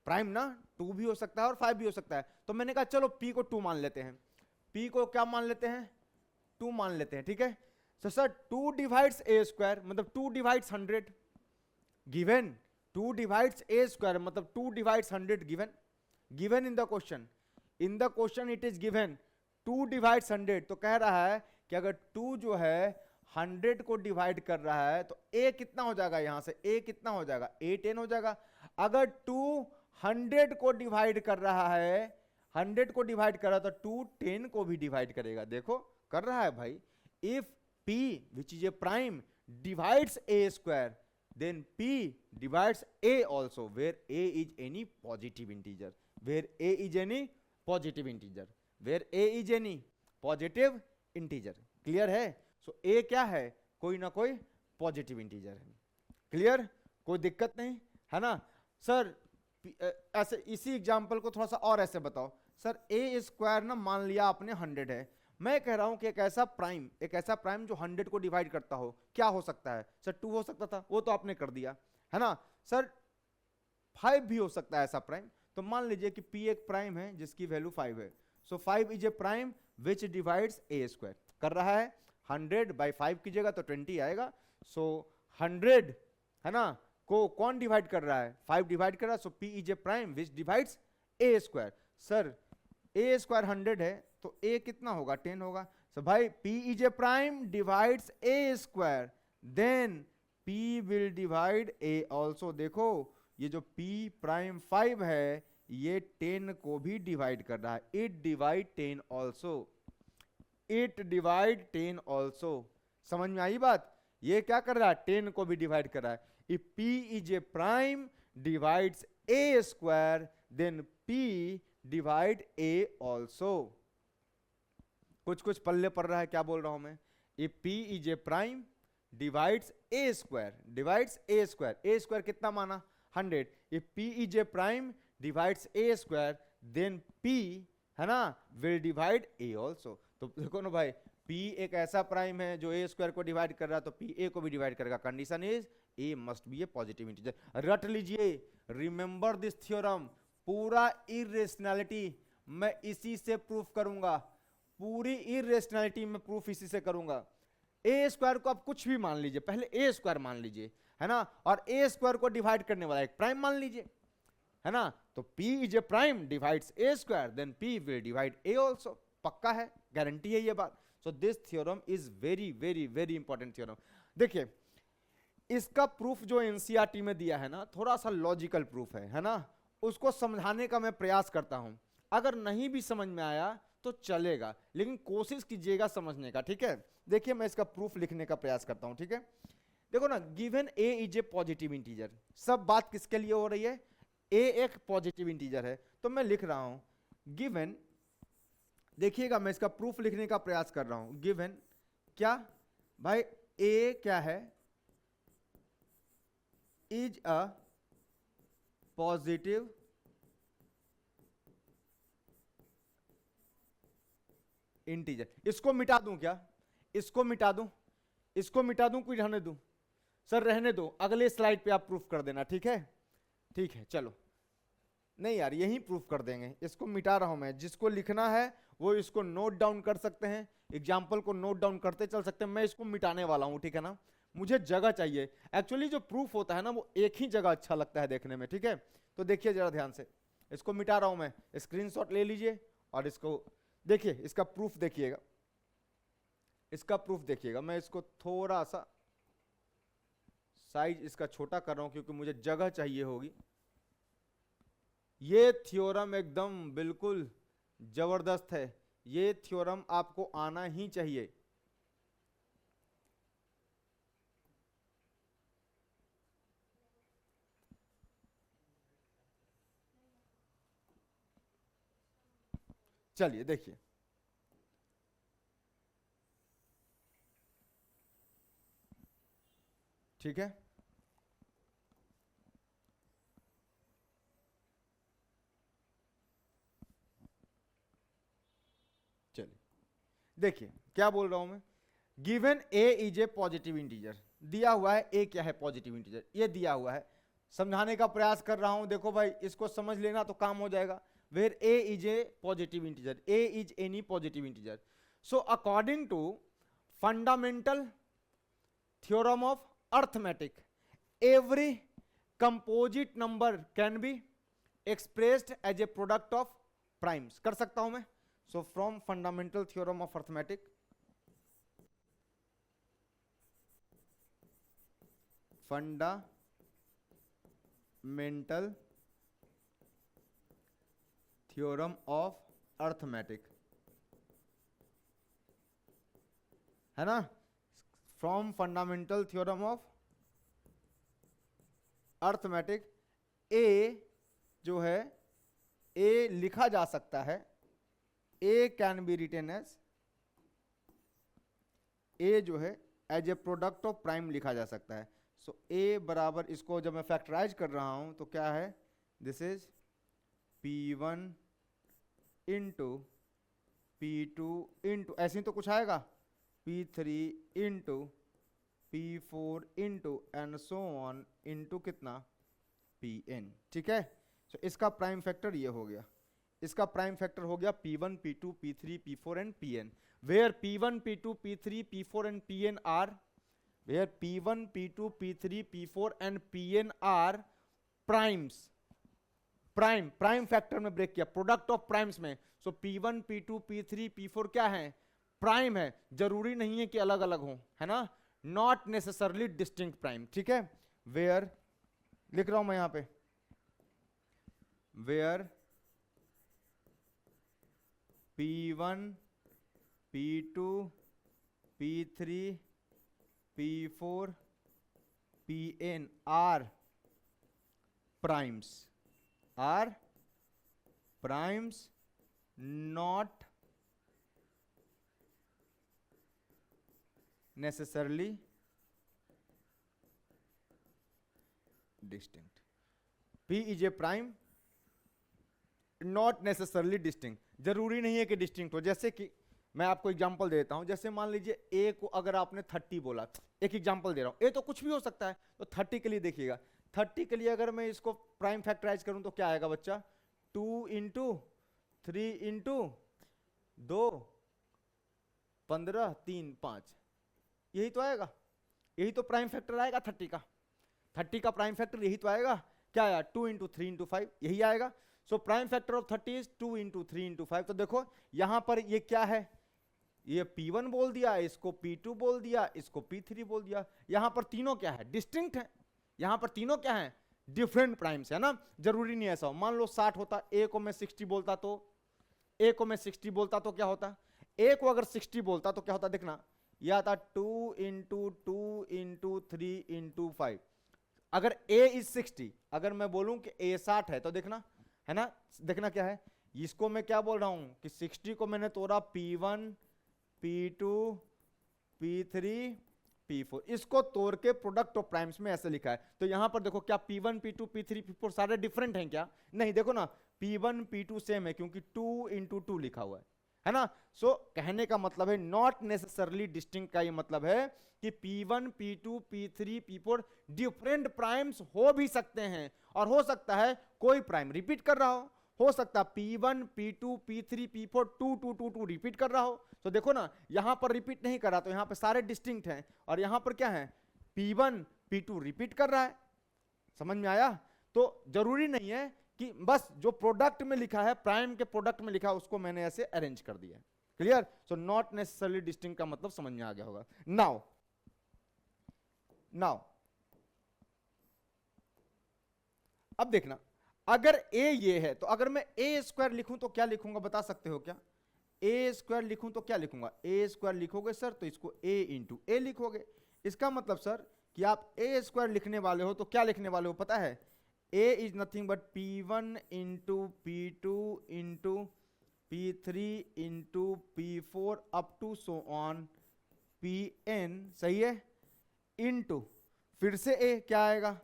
प्राइम ना, 2 भी हो सकता है और 5 भी हो सकता है। तो मैंने कहा चलो P को 2 मान लेते हैं, P को क्या मान लेते हैं, 2 मान लेते हैं, ठीक है। तो सर 2 डिवाइड्स a स्क्वायर मतलब 2 divides 100, given 2 divides a square मतलब 2 divides 100, given, given in the question, in the question it is given 2 divides 100। तो कह रहा है कि अगर 2 जो है 100 को डिवाइड कर रहा है तो a कितना हो जाएगा, यहां से a कितना हो जाएगा, a 10 हो जाएगा। अगर 2 100 को डिवाइड कर रहा है, 100 को डिवाइड कर रहा है तो 2 10 को भी डिवाइड करेगा, देखो कर रहा है भाई। If P which is a prime divides a square then P divides a also where a is any positive integer, where a is any positive integer, where a is any positive integer। Clear है? सो a क्या है, कोई ना कोई positive integer है। Clear, कोई दिक्कत नहीं है ना। सर ऐसे इसी एग्जांपल को थोड़ा सा और ऐसे बताओ। सर a स्क्वायर ना मान लिया आपने 100 है, मैं कह रहा हूं कि एक ऐसा प्राइम जो 100 को डिवाइड करता हो, क्या हो सकता है? सर 2 हो सकता था, वो तो आपने कर दिया है ना। सर 5 भी हो सकता है ऐसा प्राइम। तो मान लीजिए कि P एक प्राइम है जिसकी वैल्यू 5 है, सो 5 is a prime which divides a square. कर रहा है 100 बाई 5 कीजिएगा तो 20 आएगा। सो 100 है ना को कौन डिवाइड कर रहा है, 5 डिवाइड कर रहा है। सो P is a prime which divides a square. Sir a square 100 है तो a कितना होगा, 10 होगा। So भाई P is a prime divides A square, then P will divide A also. देखो ये जो P प्राइम 5 है ये 10 को भी डिवाइड कर रहा है. It divide 10 also. It divide 10 also. समझ में आई बात? ये क्या कर रहा है? 10 को भी डिवाइड कर रहा है. If P is a prime divides A square, then P divide A also. कुछ कुछ पल्ले पड़ रहा है, क्या बोल रहा हूं मैं? If P is a prime divides A square, divides A square. A square कितना माना? 100. If P is a prime divides A square, then P है ना will divide A also. तो देखो ना भाई, P एक ऐसा प्राइम है जो A स्क्वायर को डिवाइड कर रहा है, तो P A को भी डिवाइड करेगा. Condition is A must be A positive integer. रट लीजिए, रिमेंबर दिस थ्योरम. पूरा इरेशनैलिटी मैं इसी से प्रूफ करूंगा. पूरी इरेशनैलिटी में प्रूफ इसी से करूंगा. A स्क्वायर को आप कुछ भी मान लीजिए, पहले A स्क्वायर मान लीजिए, है ना, और A स्क्वायर को डिवाइड करने वाला एक प्राइम मान लीजिए, है ना. तो P is a prime divides A square, then P will divide A also. पक्का है, गारंटी है ये बात. So this theorem is very very very important theorem. देखिए इसका प्रूफ जो एनसीईआरटी में दिया है ना, थोड़ा सा लॉजिकल प्रूफ है ना, उसको समझाने का मैं प्रयास करता हूं. अगर नहीं भी समझ में आया तो चलेगा, लेकिन कोशिश कीजिएगा समझने का, ठीक है. देखिए मैं इसका प्रूफ लिखने का प्रयास करता हूं, ठीक है. देखो ना, given A is a positive integer. सब बात किसके लिए हो रही है? A एक पॉजिटिव इंटीजर है, तो मैं लिख रहा हूं गिवन. देखिएगा मैं इसका प्रूफ लिखने का प्रयास कर रहा हूं. गिवन क्या भाई? A क्या है? Is a positive integer. इसको मिटा दूं क्या? इसको मिटा दूं, इसको मिटा दूं, कोई रहने दूं? सर रहने दो, अगले स्लाइड पे आप प्रूफ कर देना, ठीक है. ठीक है चलो. नहीं यार यही प्रूफ कर देंगे. इसको मिटा रहा हूं मैं. जिसको लिखना है वो इसको नोट डाउन कर सकते हैं, एग्जाम्पल को नोट डाउन करते चल सकते हैं. मैं इसको मिटाने वाला हूं, ठीक है ना. मुझे जगह चाहिए. एक्चुअली जो प्रूफ होता है ना वो एक ही जगह अच्छा लगता है देखने में, ठीक है. तो देखिए जरा ध्यान से, इसको मिटा रहा हूं मैं. स्क्रीनशॉट ले लीजिए और इसको देखिए. इसका प्रूफ देखिएगा, इसका प्रूफ देखिएगा. मैं इसको थोड़ा सा साइज इसका छोटा कर रहा हूं क्योंकि मुझे जगह चाहिए होगी. ये थ्योरम एकदम बिल्कुल जबरदस्त है. ये थ्योरम आपको आना ही चाहिए. चलिए देखिए, ठीक है. चलिए देखिए क्या बोल रहा हूं मैं. Given A is a positive integer. दिया हुआ है A क्या है? Positive integer. ये दिया हुआ है, समझाने का प्रयास कर रहा हूं. देखो भाई इसको समझ लेना तो काम हो जाएगा. where A is a positive integer, A is any positive integer. So according to fundamental theorem of arithmetic, every composite number can be expressed as a product of primes. कर सकता हूं मैं. So from fundamental theorem of arithmetic, fundamental theorem of arithmetic, है ना. From fundamental theorem of arithmetic, a जो है a लिखा जा सकता है. A can be written as, a जो है as a product of prime लिखा जा सकता है. सो ए बराबर, इसको जब मैं फैक्टराइज कर रहा हूं तो क्या है? This is P1 into P2 into ऐसे ही तो कुछ आएगा, P3 into P4 into and so on into कितना? Pn. ठीक है. तो इसका प्राइम फैक्टर ये हो गया. इसका प्राइम फैक्टर हो गया P1 P2 P3 P4 and Pn. Where P1 P2 P3 P4 and Pn are, where P1 P2 P3 P4 and Pn are primes. Prime factor में ब्रेक किया, प्रोडक्ट ऑफ प्राइम्स में. So P1 P2 P3 P4 क्या है? Prime है, जरूरी नहीं है कि अलग अलग हो, है ना, नॉट नेसेसरली डिस्टिंक्ट प्राइम, ठीक है। वेयर लिख रहा हूं मैं यहां पे, where P1 P2 P3 P4 Pn are primes not necessarily distinct. P is a prime not necessarily distinct, जरूरी नहीं है कि डिस्टिंक्ट हो। जैसे कि मैं आपको एग्जांपल देता हूं, जैसे मान लीजिए ए को अगर आपने 30 बोला, एक एग्जांपल दे रहा हूं, ए तो कुछ भी हो सकता है, तो 30 के लिए देखिएगा, 30 के लिए अगर मैं इसको प्राइम फैक्टराइज करूं तो क्या आएगा बच्चा, 2 इंटू 3 इंटू 2 15 3 5, यही तो आएगा, यही तो प्राइम फैक्टर आएगा 30 का, 30 का प्राइम फैक्टर यही तो आएगा, क्या आया 2 इंटू 3 इंटू 5, यही आएगा। So prime factor of 30 is 2 into 3 into 5। तो देखो यहां पर ये क्या है, ये P1 बोल दिया, इसको P2 बोल दिया, इसको P3 बोल दिया, यहां पर तीनों क्या है, डिस्टिंक्ट है, यहां पर तीनों क्या है, डिफरेंट प्राइम्स है ना, जरूरी नहीं ऐसा हो। मान लो 60 होता, ए को मैं 60 बोलता तो, ए को मैं 60 बोलता तो क्या होता, ए को अगर 60 बोलता तो क्या होता, देखना यह आता 2 इंटू 2 इंटू 3 इंटू 5। अगर ए इज 60, अगर मैं बोलूं कि ए 60 है तो देखना, है ना, देखना क्या है, इसको मैं क्या बोल रहा हूं कि 60 को मैंने तोड़ा P1 P2 P3 P4, इसको तोड़ के प्रोडक्ट ऑफ प्राइम्स में ऐसे लिखा है। तो यहां पर देखो क्या P1 P2 P3 P4 सारे डिफरेंट हैं क्या, नहीं, देखो ना P1 P2 सेम है क्योंकि 2 इंटू 2 लिखा हुआ है ना। सो कहने का मतलब है नॉट नेसेसरली डिस्टिंक्ट का ये मतलब है कि P1 P2 P3 P4 different primes हो भी सकते हैं, और हो सकता है कोई प्राइम रिपीट कर रहा हो सकता है P1 P2 P3 P4 2 2 2 2 repeat कर रहा हो। तो देखो ना यहां पर रिपीट नहीं कर रहा, तो यहां पर सारे डिस्टिंक्ट हैं, और यहां पर क्या है P1 P2 रिपीट कर रहा है, समझ में आया। तो जरूरी नहीं है कि बस जो प्रोडक्ट में लिखा है, प्राइम के प्रोडक्ट में लिखा है, उसको मैंने ऐसे अरेंज कर दिया, clear. So not necessarily distinct का मतलब समझ में आ गया होगा। नाउ अब देखना, अगर ए ये है तो अगर मैं ए स्क्वायर लिखूं तो क्या लिखूंगा, बता सकते हो क्या, ए स्क्वायर लिखूं तो क्या लिखूंगा, ए स्क्वायर लिखोगे सर तो इसको ए इंटू ए लिखोगे, इसका मतलब सर कि आप ए स्क्वायर लिखने वाले हो तो क्या लिखने वाले हो पता है, a is nothing but P1 into P2 into P3 into P4 up to so on Pn, सही है, इंटू फिर से ए क्या आएगा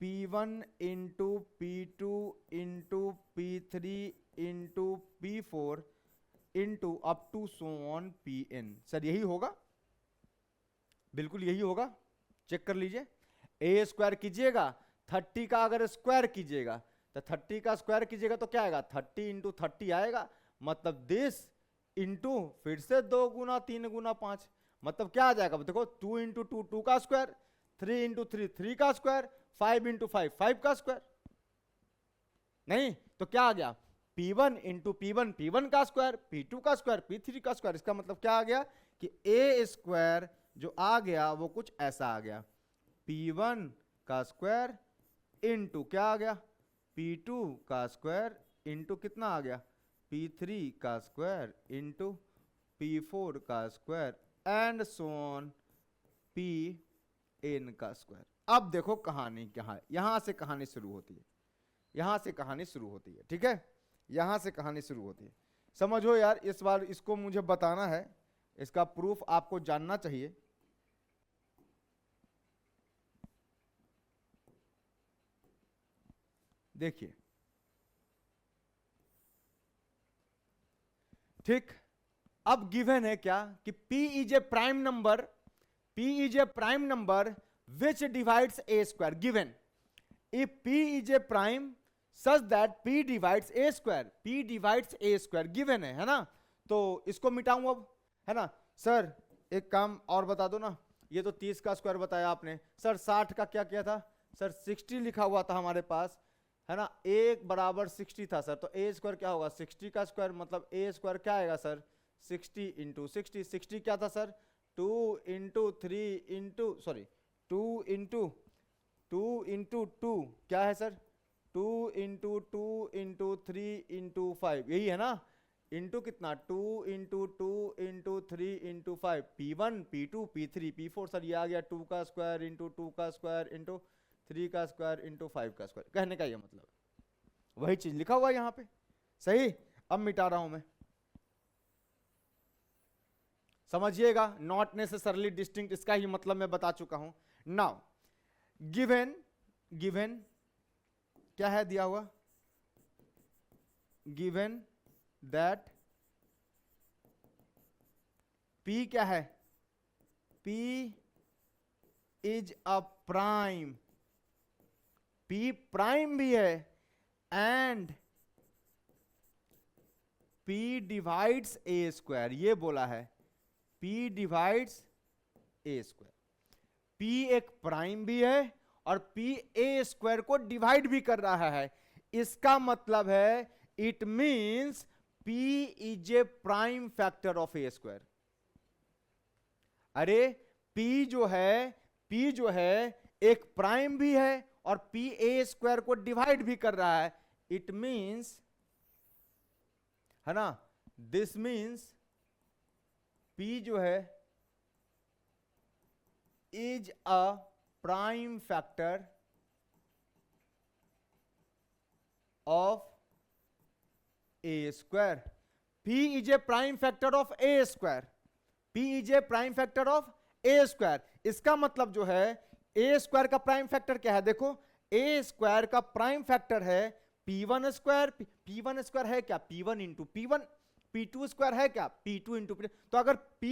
P1 into P2 into P3 into P4 into up to so on Pn। Sir यही होगा, बिल्कुल यही होगा, चेक कर लीजिए। ए स्क्वायर कीजिएगा, 30 का अगर स्क्वायर कीजिएगा तो 30 का स्क्वायर कीजिएगा तो क्या आएगा 30 इंटू 30 आएगा, मतलब दिस इंटू फिर से 2 गुना 3 गुना 5, मतलब क्या आ जाएगा देखो 2 इंटू 2 2 का स्क्वायर, 3 इंटू 3 3 का स्क्वायर, 5 इंटू 5 5 का स्क्वायर, नहीं तो क्या आ गया P1 इंटू P1 P1 का स्क्वायर, P2 का स्क्वायर P3 का स्क्वायर। इसका मतलब क्या आ गया कि ए स्क्वायर जो आ गया वो कुछ ऐसा आ गया, P1 का स्क्वायर इंटू क्या आ गया P2 का स्क्वायर इंटू कितना आ गया P3 का स्क्वायर इंटू P4 का square and so on Pn का स्क्वायर। अब देखो कहानी कहाँ है, यहां से कहानी शुरू होती है, यहां से कहानी शुरू होती है, ठीक है, यहां से कहानी शुरू होती है। समझो यार, इस बार इसको मुझे बताना है, इसका प्रूफ आपको जानना चाहिए। देखिए ठीक, अब गिवन है क्या कि P is a prime number, P is a prime number which divides a square, given if P is a prime such that P divides a square, P divides a square given है ना। तो इसको मिटाऊं अब, है ना। Sir एक काम और बता दो ना, ये तो 30 का स्क्वायर बताया आपने, सर 60 का क्या किया था, सर 60 लिखा हुआ था हमारे पास, है ना, एक बराबर 60 था सर, तो ए स्क्वायर क्या होगा 60 का स्क्वायर, मतलब ए स्क्वायर क्या आएगा सर 60 इंटू 60, 60 क्या था sir, 2 into 3 into sorry 2 into 2 क्या है सर, 2 इंटू 2 इंटू 3 इंटू 5, यही है ना, इंटू कितना 2 into 2 into 3 into 5, P1 P2 P3 P4, sir ये आ गया 2 का स्क्वायर इंटू 2 का स्क्वायर इंटू 3 का स्क्वायर इंटू 5 का स्क्वायर। कहने का ये मतलब वही चीज लिखा हुआ है यहाँ पे, सही। अब मिटा रहा हूं मैं, समझिएगा, नॉट नेसेसरली डिस्टिंक्ट, इसका ही मतलब मैं बता चुका हूं। नाउ गिवन, गिवन क्या है दिया हुआ, गिवन दैट P क्या है, P is a prime, P prime भी है and P divides A square, ये बोला है P डिवाइड्स ए स्क्वायर, P एक प्राइम भी है और P ए स्क्वायर को डिवाइड भी कर रहा है। इसका मतलब है it means P is a prime factor of a square. अरे P जो है एक प्राइम भी है और P ए स्क्वायर को डिवाइड भी कर रहा है। इट मींस, है ना, दिस मींस P जो है is a prime factor of a square. P is a prime factor of a square, P is a prime factor of a square. इसका मतलब जो है ए स्क्वायर का प्राइम फैक्टर क्या है, देखो ए स्क्वायर का प्राइम फैक्टर है P1 स्क्वायर, P1 स्क्वायर है क्या P1 into P1, P2 square है क्या P2 इंटू P2। तो अगर P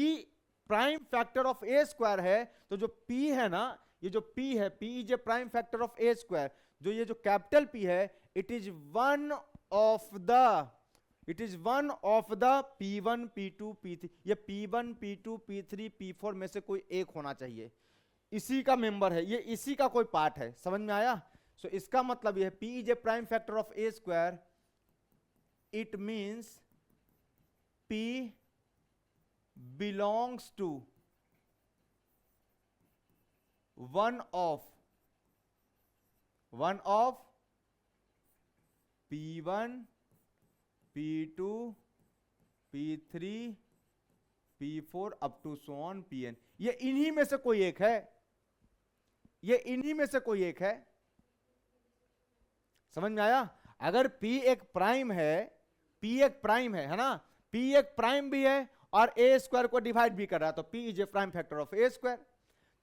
prime factor of a square है तो जो P है ना, ये जो P है, P is a prime factor of a square, जो ये जो कैपिटल P है, it is one of the P1 P2 P3, ये P1 P2 P3 P4 में से कोई एक होना चाहिए, इसी का मेंबर है ये, इसी का कोई पार्ट है, समझ में आया। सो इसका मतलब ये है P is a prime factor of a square, it means P belongs to one of P1 P2 P3 P4 up to so on Pn। ये इन्हीं में से कोई एक है, ये इन्हीं में से कोई एक है, समझ में आया। अगर P एक प्राइम है, P एक प्राइम है ना, P एक प्राइम भी है और ए स्क्वायर को डिवाइड भी कर रहा है, तो P is a prime factor of a square.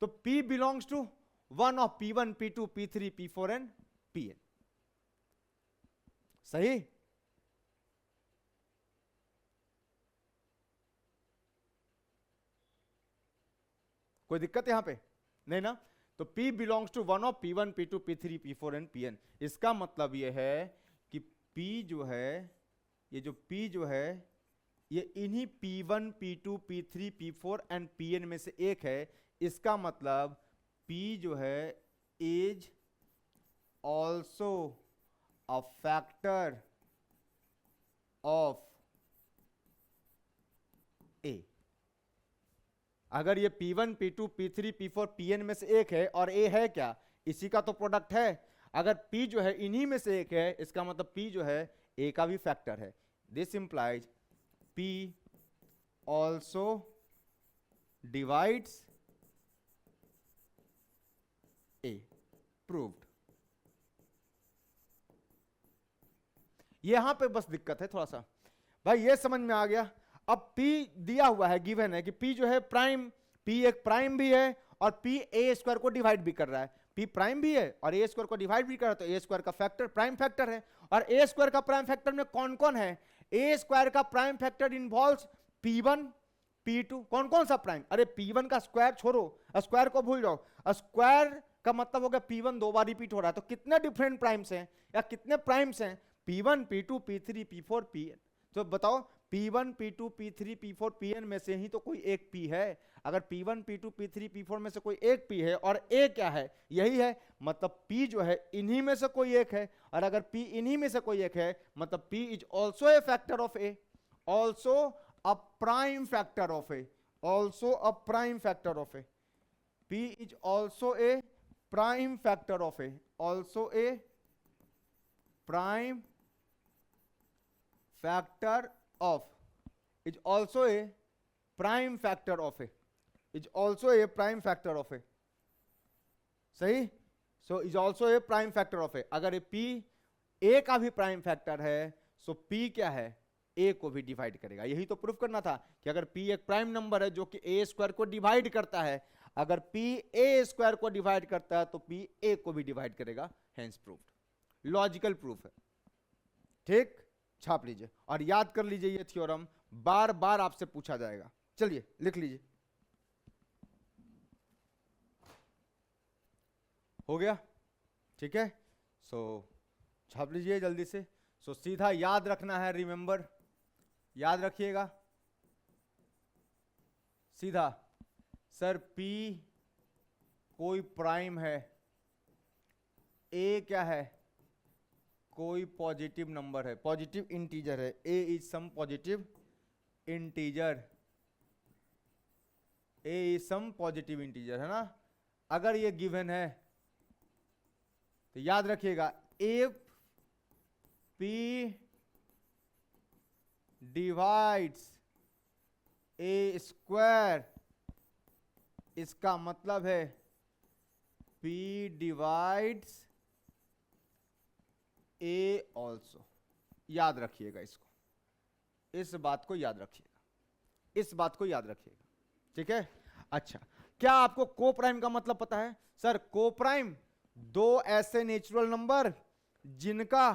तो P belongs to one of P1 P2 P3 P4 and Pn, सही। कोई दिक्कत यहां पे नहीं ना। तो P belongs to one of P1 P2 P3 P4 and Pn। इसका मतलब यह है कि P जो है, ये जो P जो है, ये इन्हीं P1 P2 P3 P4 and Pn में से एक है। इसका मतलब P जो है is also a factor of a. अगर ये P1 P2 P3 P4 Pn में से एक है और A है क्या, इसी का तो प्रोडक्ट है। अगर P जो है इन्हीं में से एक है, इसका मतलब P जो है A का भी फैक्टर है। This implies P also divides A, proved। यहां पे बस दिक्कत है थोड़ा सा, भाई ये समझ में आ गया। अब P दिया हुआ है, गिवन है कि P जो है प्राइम, P एक प्राइम भी है और P ए स्क्वायर को डिवाइड भी कर रहा है। P प्राइम भी है और ए स्क्वायर को डिवाइड भी कर रहा है, तो ए स्क्वायर का फैक्टर प्राइम फैक्टर है। और ए स्क्वायर का प्राइम फैक्टर में कौन कौन है, ए स्क्वायर का prime factor involves P1 P2, कौन कौन सा प्राइम, अरे P1 का स्क्वायर छोड़ो, स्क्वायर को भूल जाओ, स्क्वायर का मतलब हो गया P1 दो बार रिपीट हो रहा है, तो कितने डिफरेंट प्राइम्स हैं या कितने प्राइम्स हैं, P1 P2 P3 P4 Pn। तो बताओ P1 P2 P3 P4 Pn में से ही तो कोई एक P है। अगर P1 P2 P3 P4 में से कोई एक P है और A क्या है, यही है, मतलब P जो है इन्हीं में से कोई एक है। और अगर P इन्हीं में से कोई एक है, मतलब P is also A factor of A, also a prime factor of a, also a prime factor of a. P is also a prime factor of a, also a prime factor of, is also a prime factor of a, is also a prime factor of a. सही. So is also a prime factor of a. अगर P A का भी prime factor है, सो P क्या है, A को भी divide करेगा. यही तो प्रूफ करना था कि अगर P एक प्राइम नंबर है जो कि A स्क्वायर को डिवाइड करता है, अगर P A स्क्वायर को डिवाइड करता है तो P A को भी डिवाइड करेगा. Hence proofed. लॉजिकल प्रूफ है. ठीक, छाप लीजिए और याद कर लीजिए. ये थ्योरम बार बार आपसे पूछा जाएगा. चलिए लिख लीजिए. हो गया, ठीक है. सो छाप लीजिए जल्दी से. सो सीधा याद रखना है, रिमेंबर, याद रखिएगा सीधा. सर P कोई प्राइम है, A क्या है, कोई पॉजिटिव नंबर है, पॉजिटिव इंटीजर है. A is some positive integer, A is some positive integer, है ना. अगर ये गिवन है तो याद रखिएगा, if P divides A square, इसका मतलब है P डिवाइड्स A ऑल्सो. याद रखिएगा इसको, इस बात को याद रखिएगा, इस बात को याद रखिएगा. ठीक है. अच्छा, क्या आपको को प्राइम का मतलब पता है? सर को प्राइम दो ऐसे नेचुरल नंबर जिनका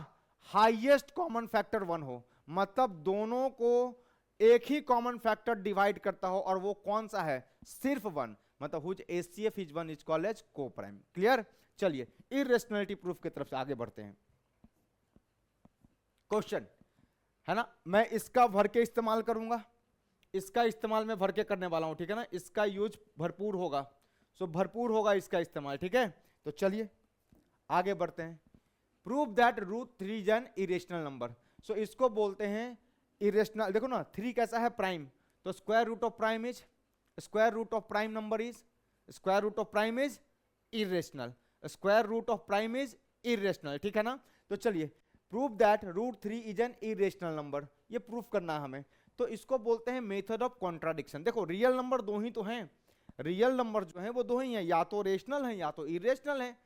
हाईएस्ट कॉमन फैक्टर 1 हो, मतलब दोनों को एक ही कॉमन फैक्टर डिवाइड करता हो, और वो कौन सा है, सिर्फ 1, मतलब whose HCF is 1 is called as coprime. Clear. चलिए इररेशनैलिटी प्रूफ की तरफ से आगे बढ़ते हैं. क्वेश्चन है ना, मैं इसका भर के इस्तेमाल करूंगा, इसका इस्तेमाल मैं भर के करने वाला हूं. ठीक है ना, इसका यूज भरपूर होगा. सो भरपूर होगा इसका इस्तेमाल. ठीक है, तो चलिए आगे बढ़ते हैं. Prove that √3 is an irrational number. So इसको बोलते हैं इरेशनल. देखो ना, 3 कैसा है, प्राइम. तो square root of prime is, square root of prime number is, square root of prime is irrational, square root of prime is irrational. ठीक है ना. तो चलिए prove that √3 is an irrational number, ये प्रूफ करना है हमें. तो इसको बोलते हैं मेथड ऑफ कॉन्ट्राडिक्शन. देखो रियल नंबर दो ही तो हैं, रियल नंबर जो है वो दो ही हैं, या तो रेशनल है या तो इरेशनल है,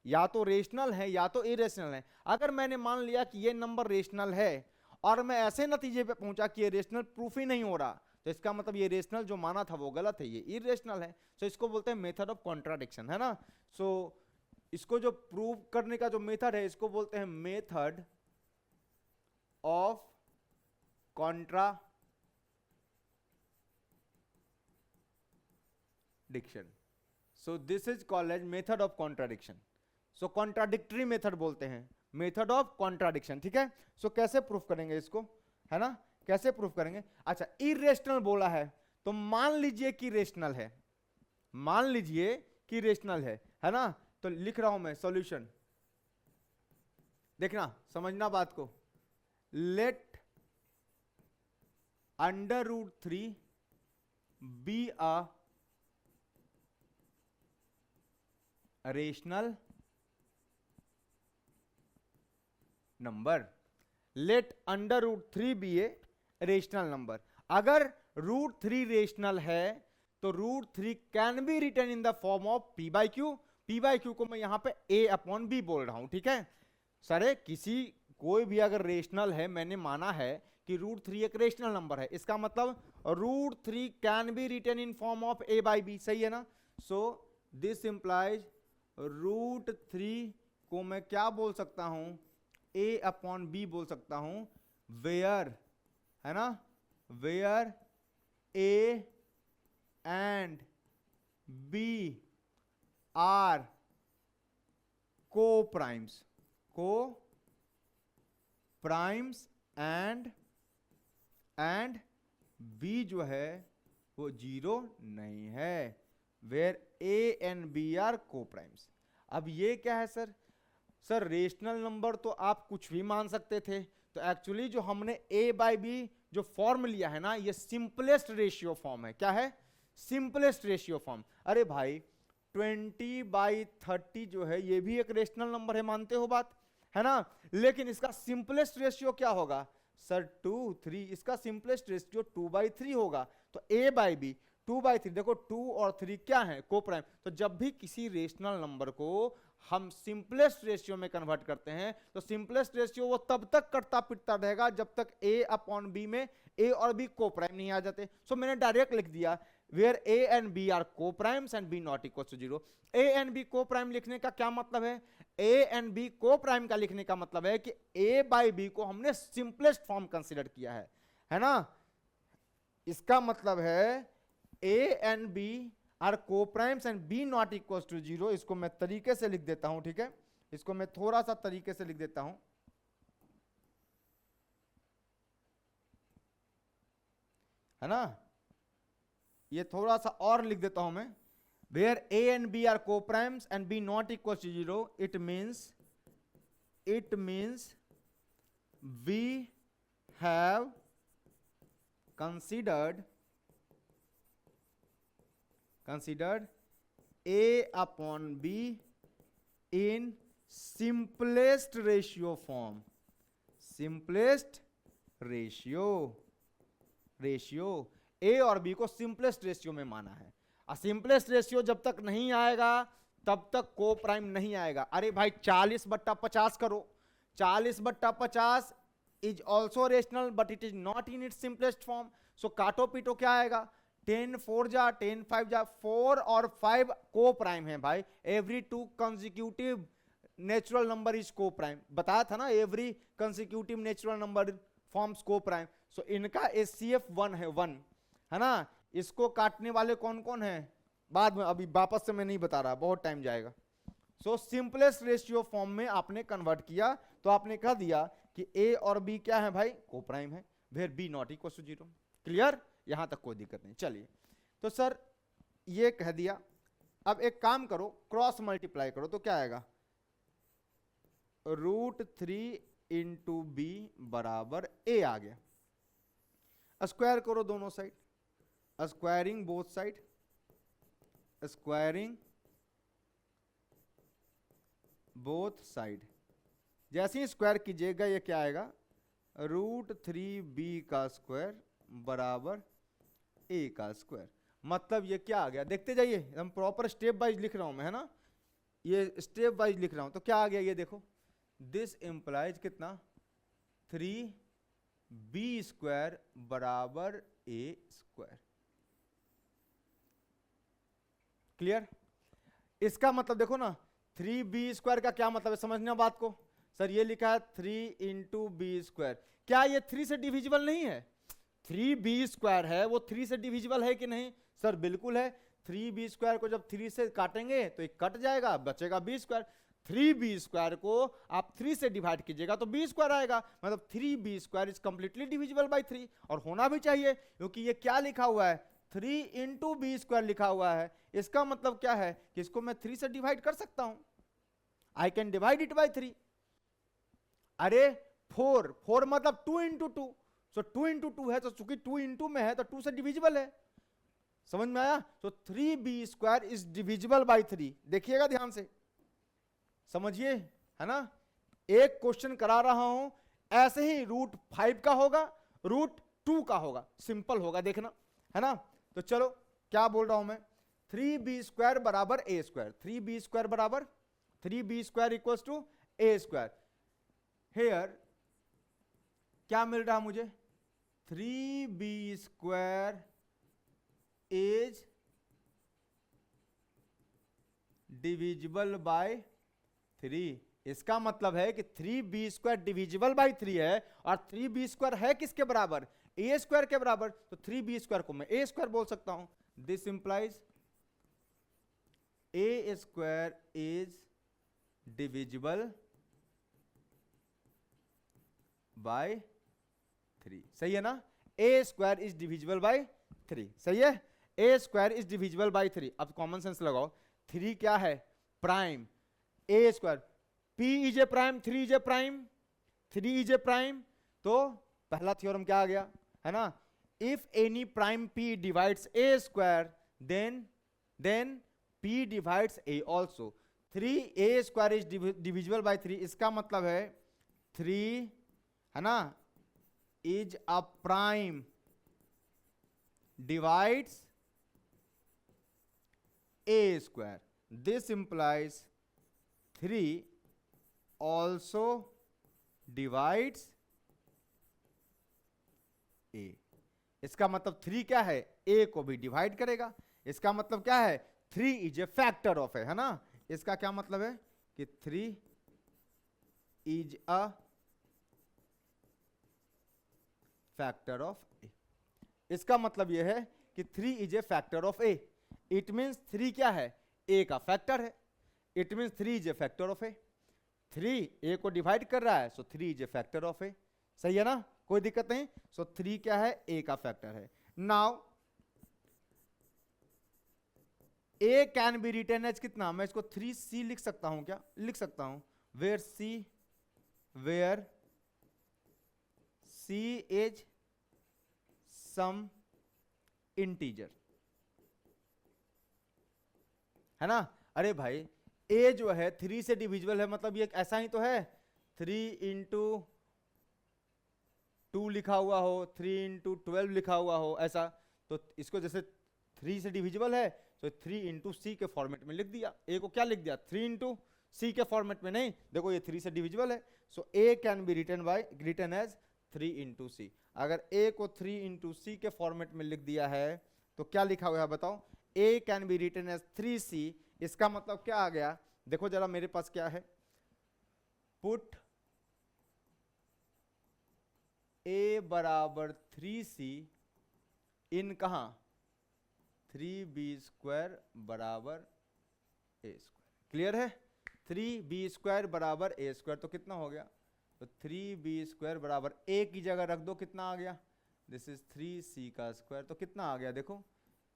या तो रेशनल है या तो इरेशनल है. अगर मैंने मान लिया कि ये नंबर रेशनल है और मैं ऐसे नतीजे पे पहुंचा कि ये रेशनल प्रूफ ही नहीं हो रहा, तो इसका मतलब ये रेशनल जो माना था वो गलत है, ये इरेशनल है. सो इसको बोलते हैं मेथड ऑफ कॉन्ट्राडिक्शन, है ना. सो इसको जो प्रूव करने का जो मेथड है, इसको बोलते हैं method of contradiction. So this is called as method of contradiction. So contradictory method बोलते हैं, मेथड ऑफ कॉन्ट्राडिक्शन. ठीक है. सो कैसे प्रूफ करेंगे इसको, है ना, कैसे प्रूफ करेंगे. अच्छा, इरेशनल बोला है तो मान लीजिए कि रेशनल है, मान लीजिए कि रेशनल है ना. तो लिख रहा हूं मैं सॉल्यूशन, देखना समझना बात को. Let √3 be a rational number. Let √3 be a rational number. अगर √3 रेशनल है तो √3 can be written in the form of P/Q. P/Q को मैं यहां पे A/B बोल रहा हूं. ठीक है सर, किसी कोई भी अगर रेशनल है, मैंने माना है कि √3 एक रेशनल नंबर है, इसका मतलब √3 can be written in form of A/B. सही है ना. सो दिस इंप्लाइज √3 को मैं क्या बोल सकता हूं, A/B बोल सकता हूं, वेयर, है ना, where A and B are co primes, co primes and B जो है वो 0 नहीं है, where A and B are co primes. अब ये क्या है सर, सर रेशनल नंबर तो आप कुछ भी मान सकते थे, तो एक्चुअली जो हमने a बाई बी जो फॉर्म लिया है ना, ये सिंपलेस्ट रेशियो फॉर्म है। क्या है? Simplest ratio form. अरे भाई 20/30 जो है ये भी एक रेशनल नंबर है, मानते हो बात, है ना? लेकिन इसका सिंपलेस्ट रेशियो क्या होगा सर? 2, 3। इसका सिंपलेस्ट रेशियो 2/3 होगा। तो a बाई बी 2/3, देखो 2 और 3 क्या है? कोप्राइम। तो जब भी किसी रेशनल नंबर को हम सिंपलेस्ट रेशियो में कन्वर्ट करते हैं तो सिंपलेस्ट रेशियो वो तब तक कटता पिटता रहेगा जब तक a अपॉन b में a और b कोप्राइम नहीं आ जाते। सो मैंने डायरेक्ट लिख दिया where a and b are co-primes and b not equals to 0। a and b co-prime लिखने का क्या मतलब है? a and b co-prime का लिखने का मतलब है कि a by b को हमने सिंपलेस्ट फॉर्म कंसीडर किया है ना? इसका मतलब है a and b are co-primes and b not equals to 0। इसको मैं तरीके से लिख देता हूं, ठीक है? इसको मैं थोड़ा सा तरीके से लिख देता हूं, है ना? ये थोड़ा सा और लिख देता हूं मैं। where a and b are co-primes and b not equals to 0, it means we have considered a upon b in simplest ratio form। simplest ratio a और b को सिंपलेस्ट रेशियो में माना है। और सिंपलेस्ट रेशियो जब तक नहीं आएगा तब तक को प्राइम नहीं आएगा। अरे भाई 40/50 करो। 40/50 is also rational but it is not in its simplest form. So काटो पीटो क्या आएगा? 10 4 जा 10 5 जा 4 और 5 को प्राइम है भाई। Every 2 consecutive natural number is को प्राइम। बताया था ना, every consecutive natural number forms को प्राइम। सो इनका HCF 1 है, 1 है ना? इसको काटने वाले कौन कौन है बाद में, अभी वापस से मैं नहीं बता रहा, बहुत टाइम जाएगा। सो सिंपलेस्ट रेशियो फॉर्म में आपने कन्वर्ट किया तो आपने कह दिया कि a और b क्या है भाई? को प्राइम है। Where b not equal to 0। Clear? यहां तक कोई दिक्कत नहीं। चलिए, तो सर ये कह दिया। अब एक काम करो, क्रॉस मल्टीप्लाई करो तो क्या आएगा? √3 इंटू बी बराबर a आ गया। स्क्वायर करो दोनों side, squaring both side, squaring both side. जैसे ही स्क्वायर कीजिएगा ये क्या आएगा? √3b का स्क्वायर बराबर a का स्क्वायर। मतलब ये क्या आ गया? देखते जाइए, हम प्रॉपर स्टेप वाइज लिख रहा हूं मैं, है ना? ये स्टेप वाइज लिख रहा हूं। तो क्या आ गया ये देखो, दिस इंप्लाइज कितना? 3b स्क्वायर बराबर a स्क्वायर। क्लियर? इसका मतलब देखो ना, 3b स्क्वायर का क्या मतलब है, समझना बात को। सर ये लिखा है 3 इंटू बी स्क्वायर, क्या ये 3 से डिविजिबल नहीं है? 3b स्क्वायर है वो 3 से डिविजिबल है कि नहीं? सर बिल्कुल है। 3b स्क्वायर को जब 3 से काटेंगे तो एक कट जाएगा, बचेगा b स्क्वायर। 3b स्क्वायर को आप 3 से डिवाइड कीजिएगा तो b स्क्वायर आएगा। मतलब 3b square is completely divisible by 3, और होना भी चाहिए क्योंकि ये क्या लिखा हुआ है? 3 इंटू बी स्क्वायर लिखा हुआ है। इसका मतलब क्या है कि इसको मैं 3 से डिवाइड कर सकता हूं। I can divide it by 3। अरे 4 मतलब 2 इंटू 2। सो 2 इंटू 2 है तो चूंकि 2 इंटू में है तो 2 से डिविजिबल है। समझ में आया? तो 3b square is divisible by 3। देखिएगा ध्यान से, समझिए, है ना? एक क्वेश्चन करा रहा हूं, ऐसे ही √5 का होगा, √2 का होगा, सिंपल होगा, देखना, है ना? तो चलो क्या बोल रहा हूं मैं? 3b स्क्वायर बराबर a स्क्वायर। 3b स्क्वायर बराबर 3b square equals to a square. Here क्या मिल रहा मुझे? 3b square is divisible by 3। इसका मतलब है कि 3b स्क्वायर डिविजिबल बाय 3 है, और 3b स्क्वायर है किसके बराबर? a स्क्वायर के बराबर। तो 3b स्क्वायर को मैं a स्क्वायर बोल सकता हूं। This implies a square is divisible by 3। सही है ना? a square is divisible by 3। सही है? a square is divisible by 3। अब कॉमन सेंस लगाओ, 3 क्या है? Prime. a square, p is a prime, 3 is a prime, 3 is a prime, तो पहला थ्योरम क्या आ गया, है ना, if any prime p divides a square then p divides a also. 3a square is divisible by 3, इसका मतलब है 3, है ना, is a prime divides a square. This implies 3 also divides a। इसका मतलब 3 क्या है, a को भी डिवाइड करेगा। इसका मतलब क्या है, 3 इज ए फैक्टर ऑफ है ना। इसका क्या मतलब है कि 3 is a factor of a। इसका मतलब यह है कि 3 is A factor of a। It means 3 क्या है, a का फैक्टर है। It means 3 is A factor of a। 3 a को डिवाइड कर रहा है, सो 3 is A factor of a। सही है ना, कोई दिक्कत नहीं। सो 3 क्या है, a का फैक्टर है। Now a can be written as कितना, मैं इसको 3c लिख सकता हूं क्या, लिख सकता हूं। Where c is some integer, है ना। अरे भाई a जो है 3 से डिविजिबल है, मतलब ये ऐसा ही तो है, 3 इंटू 2 लिखा हुआ हो, 3 इंटू 12 लिखा हुआ हो, ऐसा। तो इसको जैसे 3 से डिविजिबल है, तो 3 इंटू सी के फॉर्मेट में लिख दिया। ए को क्या लिख दिया, 3 इंटू सी के फॉर्मेट में नहीं, देखो ये 3 से डिविजिबल है, so a can be written as 3 into c. अगर ए को 3 इंटू सी के फॉर्मेट में लिख दिया है, तो क्या लिखा हुआ है बताओ, a can be written as 3c। इसका मतलब क्या आ गया, देखो जरा मेरे पास क्या है, पुट a बराबर 3c इन कहा 3b स्क्वायर बराबर a स्क्वायर। क्लियर है, 3b स्क्वायर बराबर a स्क्वायर, तो कितना हो गया, तो 3b स्क्वायर बराबर a की जगह रख दो, कितना आ गया, दिस इज 3c का स्क्वायर। तो कितना आ गया देखो,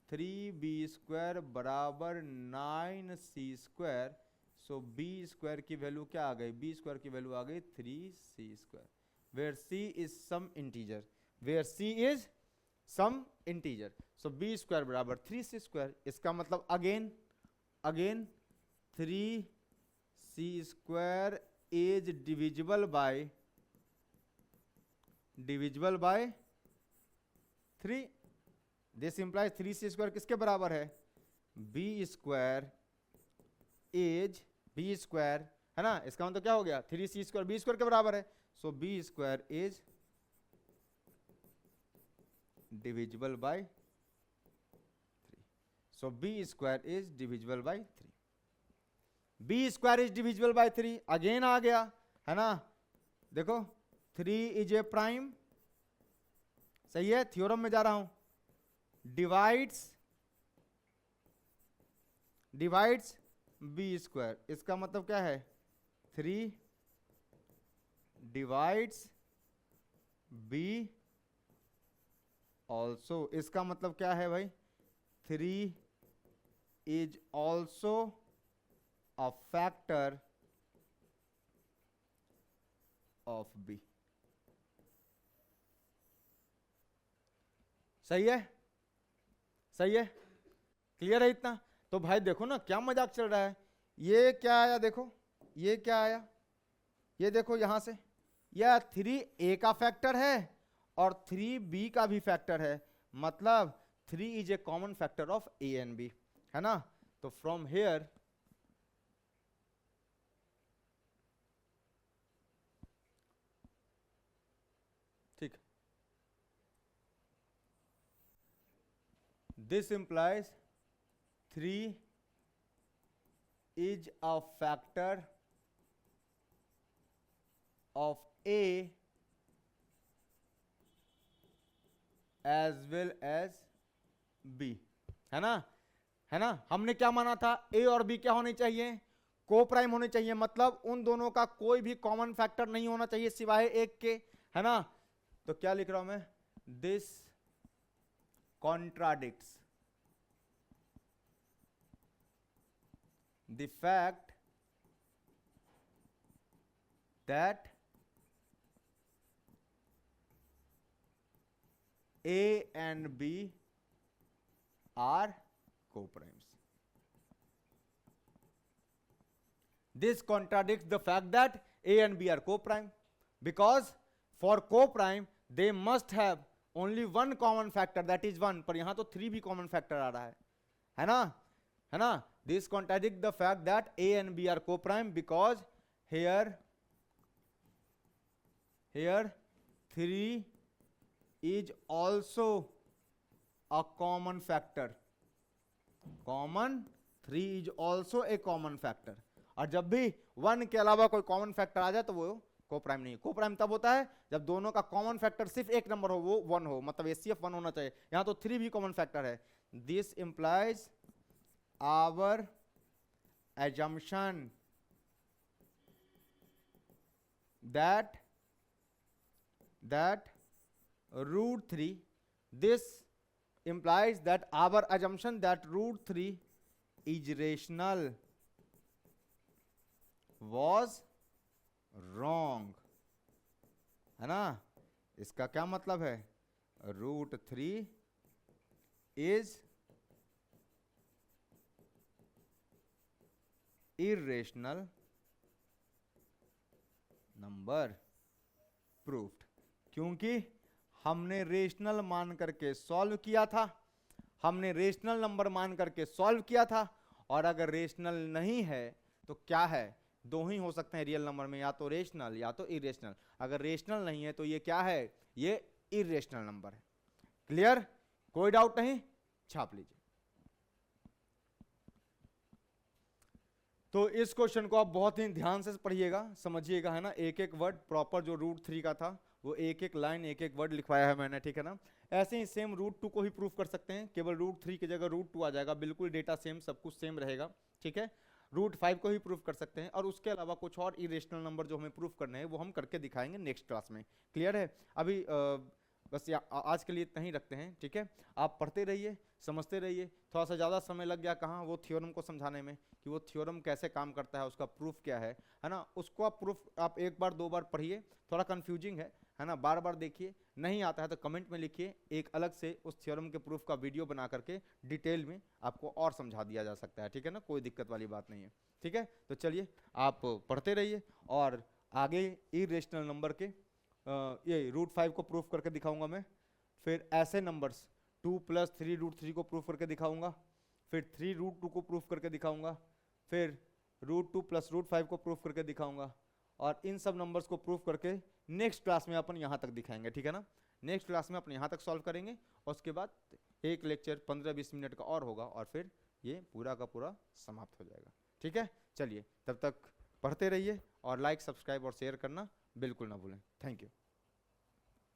3b स्क्वायर बराबर 9c स्क्वायर। सो b स्क्वायर की वैल्यू क्या आ गई, b स्क्वायर की वैल्यू आ गई 3c square, where c is some integer, where c is some integer। so b square बराबर 3c स्क्वायर। इसका मतलब again 3c square is divisible by 3। This implies 3c square किसके बराबर है, b square is b square, है ना। इसका मतलब क्या हो गया, 3c स्क्वायर b स्क्वायर के बराबर है। So b square is divisible by 3। So b square is divisible by 3। b square is divisible by 3 again आ गया, है ना। देखो 3 इज ए प्राइम, सही है, थ्योरम में जा रहा हूं, डिवाइड्स b स्क्वायर। इसका मतलब क्या है, 3 डिवाइड्स b ऑल्सो। इसका मतलब क्या है भाई, 3 is also a factor of b। सही है, सही है, क्लियर है इतना। तो भाई देखो ना क्या मजाक चल रहा है, ये क्या आया देखो, ये क्या आया, ये देखो यहां से, यह 3a का फैक्टर है और 3b का भी फैक्टर है, मतलब 3 is A common factor of a and b, है ना। तो फ्रॉम हेयर ठीक, this implies 3 is a factor of A as well as B, है ना, है ना। हमने क्या माना था, A और B क्या होने चाहिए, को प्राइम होने चाहिए, मतलब उन दोनों का कोई भी कॉमन फैक्टर नहीं होना चाहिए सिवाय एक के, है ना। तो क्या लिख रहा हूं मैं, this contradicts the fact that A and B are co-primes. This contradicts the fact that A and B are co-prime, because for co-prime they must have only one common factor, that is 1. पर यहां तो 3 भी common factor आ रहा है ना? This contradicts the fact that A and B are co-prime because here 3 is also a common factor. 3 is also a common factor. और जब भी 1 के अलावा कोई कॉमन फैक्टर आ जाए तो वो कोप्राइम नहीं है. कोप्राइम तब होता है जब दोनों का कॉमन फैक्टर सिर्फ एक नंबर हो, वो 1 हो, मतलब HCF 1 होना चाहिए. यहां तो 3 भी कॉमन फैक्टर है. This implies our assumption that root 3, this implies that our assumption that root 3 is rational was wrong, है ना? इसका क्या मतलब है? Root 3 is irrational number proved. क्योंकि हमने रेशनल मान करके सॉल्व किया था, हमने रेशनल नंबर मान करके सॉल्व किया था. और अगर रेशनल नहीं है तो क्या है? दो ही हो सकते हैं रियल नंबर में, या तो रेशनल या तो इरेशनल. अगर रेशनल नहीं है तो ये क्या है? ये इरेशनल नंबर है. क्लियर? कोई डाउट नहीं? छाप लीजिए. तो इस क्वेश्चन को आप बहुत ही ध्यान से पढ़िएगा, समझिएगा, है ना? एक एक वर्ड प्रॉपर, जो रूट 3 का था वो एक एक लाइन एक एक वर्ड लिखवाया है मैंने, ठीक है ना? ऐसे ही सेम रूट 2 को ही प्रूफ कर सकते हैं, केवल रूट 3 की जगह रूट 2 आ जाएगा, बिल्कुल डेटा सेम, सब कुछ सेम रहेगा, ठीक है? रूट 5 को ही प्रूफ कर सकते हैं, और उसके अलावा कुछ और इरेशनल नंबर जो हमें प्रूफ करने हैं वो हम करके दिखाएंगे नेक्स्ट क्लास में. क्लियर है? अभी बस आज के लिए इतना ही रखते हैं, ठीक है? आप पढ़ते रहिए, समझते रहिए. थोड़ा सा ज़्यादा समय लग गया कहाँ? वो थ्योरम को समझाने में, कि वो थ्योरम कैसे काम करता है, उसका प्रूफ क्या है ना? उसको आप प्रूफ आप एक बार 2 बार पढ़िए. थोड़ा कंफ्यूजिंग है ना? बार बार देखिए. नहीं आता है तो कमेंट में लिखिए, एक अलग से उस थ्योरम के प्रूफ का वीडियो बना करके डिटेल में आपको और समझा दिया जा सकता है, ठीक है ना? कोई दिक्कत वाली बात नहीं है, ठीक है? तो चलिए आप पढ़ते रहिए, और आगे इरेशनल नंबर के ये रूट 5 को प्रूफ करके दिखाऊंगा मैं. फिर ऐसे नंबर्स 2 + 3 रूट 3 को प्रूफ करके दिखाऊंगा. फिर 3 रूट 2 को प्रूफ करके दिखाऊंगा. फिर रूट 2 + रूट 5 को प्रूफ करके दिखाऊंगा. और इन सब नंबर्स को प्रूफ करके नेक्स्ट क्लास में अपन यहाँ तक दिखाएंगे, ठीक है ना? नेक्स्ट क्लास में अपन यहाँ तक सॉल्व करेंगे, और उसके बाद एक लेक्चर 15-20 मिनट का और होगा, और फिर ये पूरा का पूरा समाप्त हो जाएगा, ठीक है? चलिए, तब तक पढ़ते रहिए, और लाइक, सब्सक्राइब और शेयर करना बिल्कुल ना भूलें. Thank you.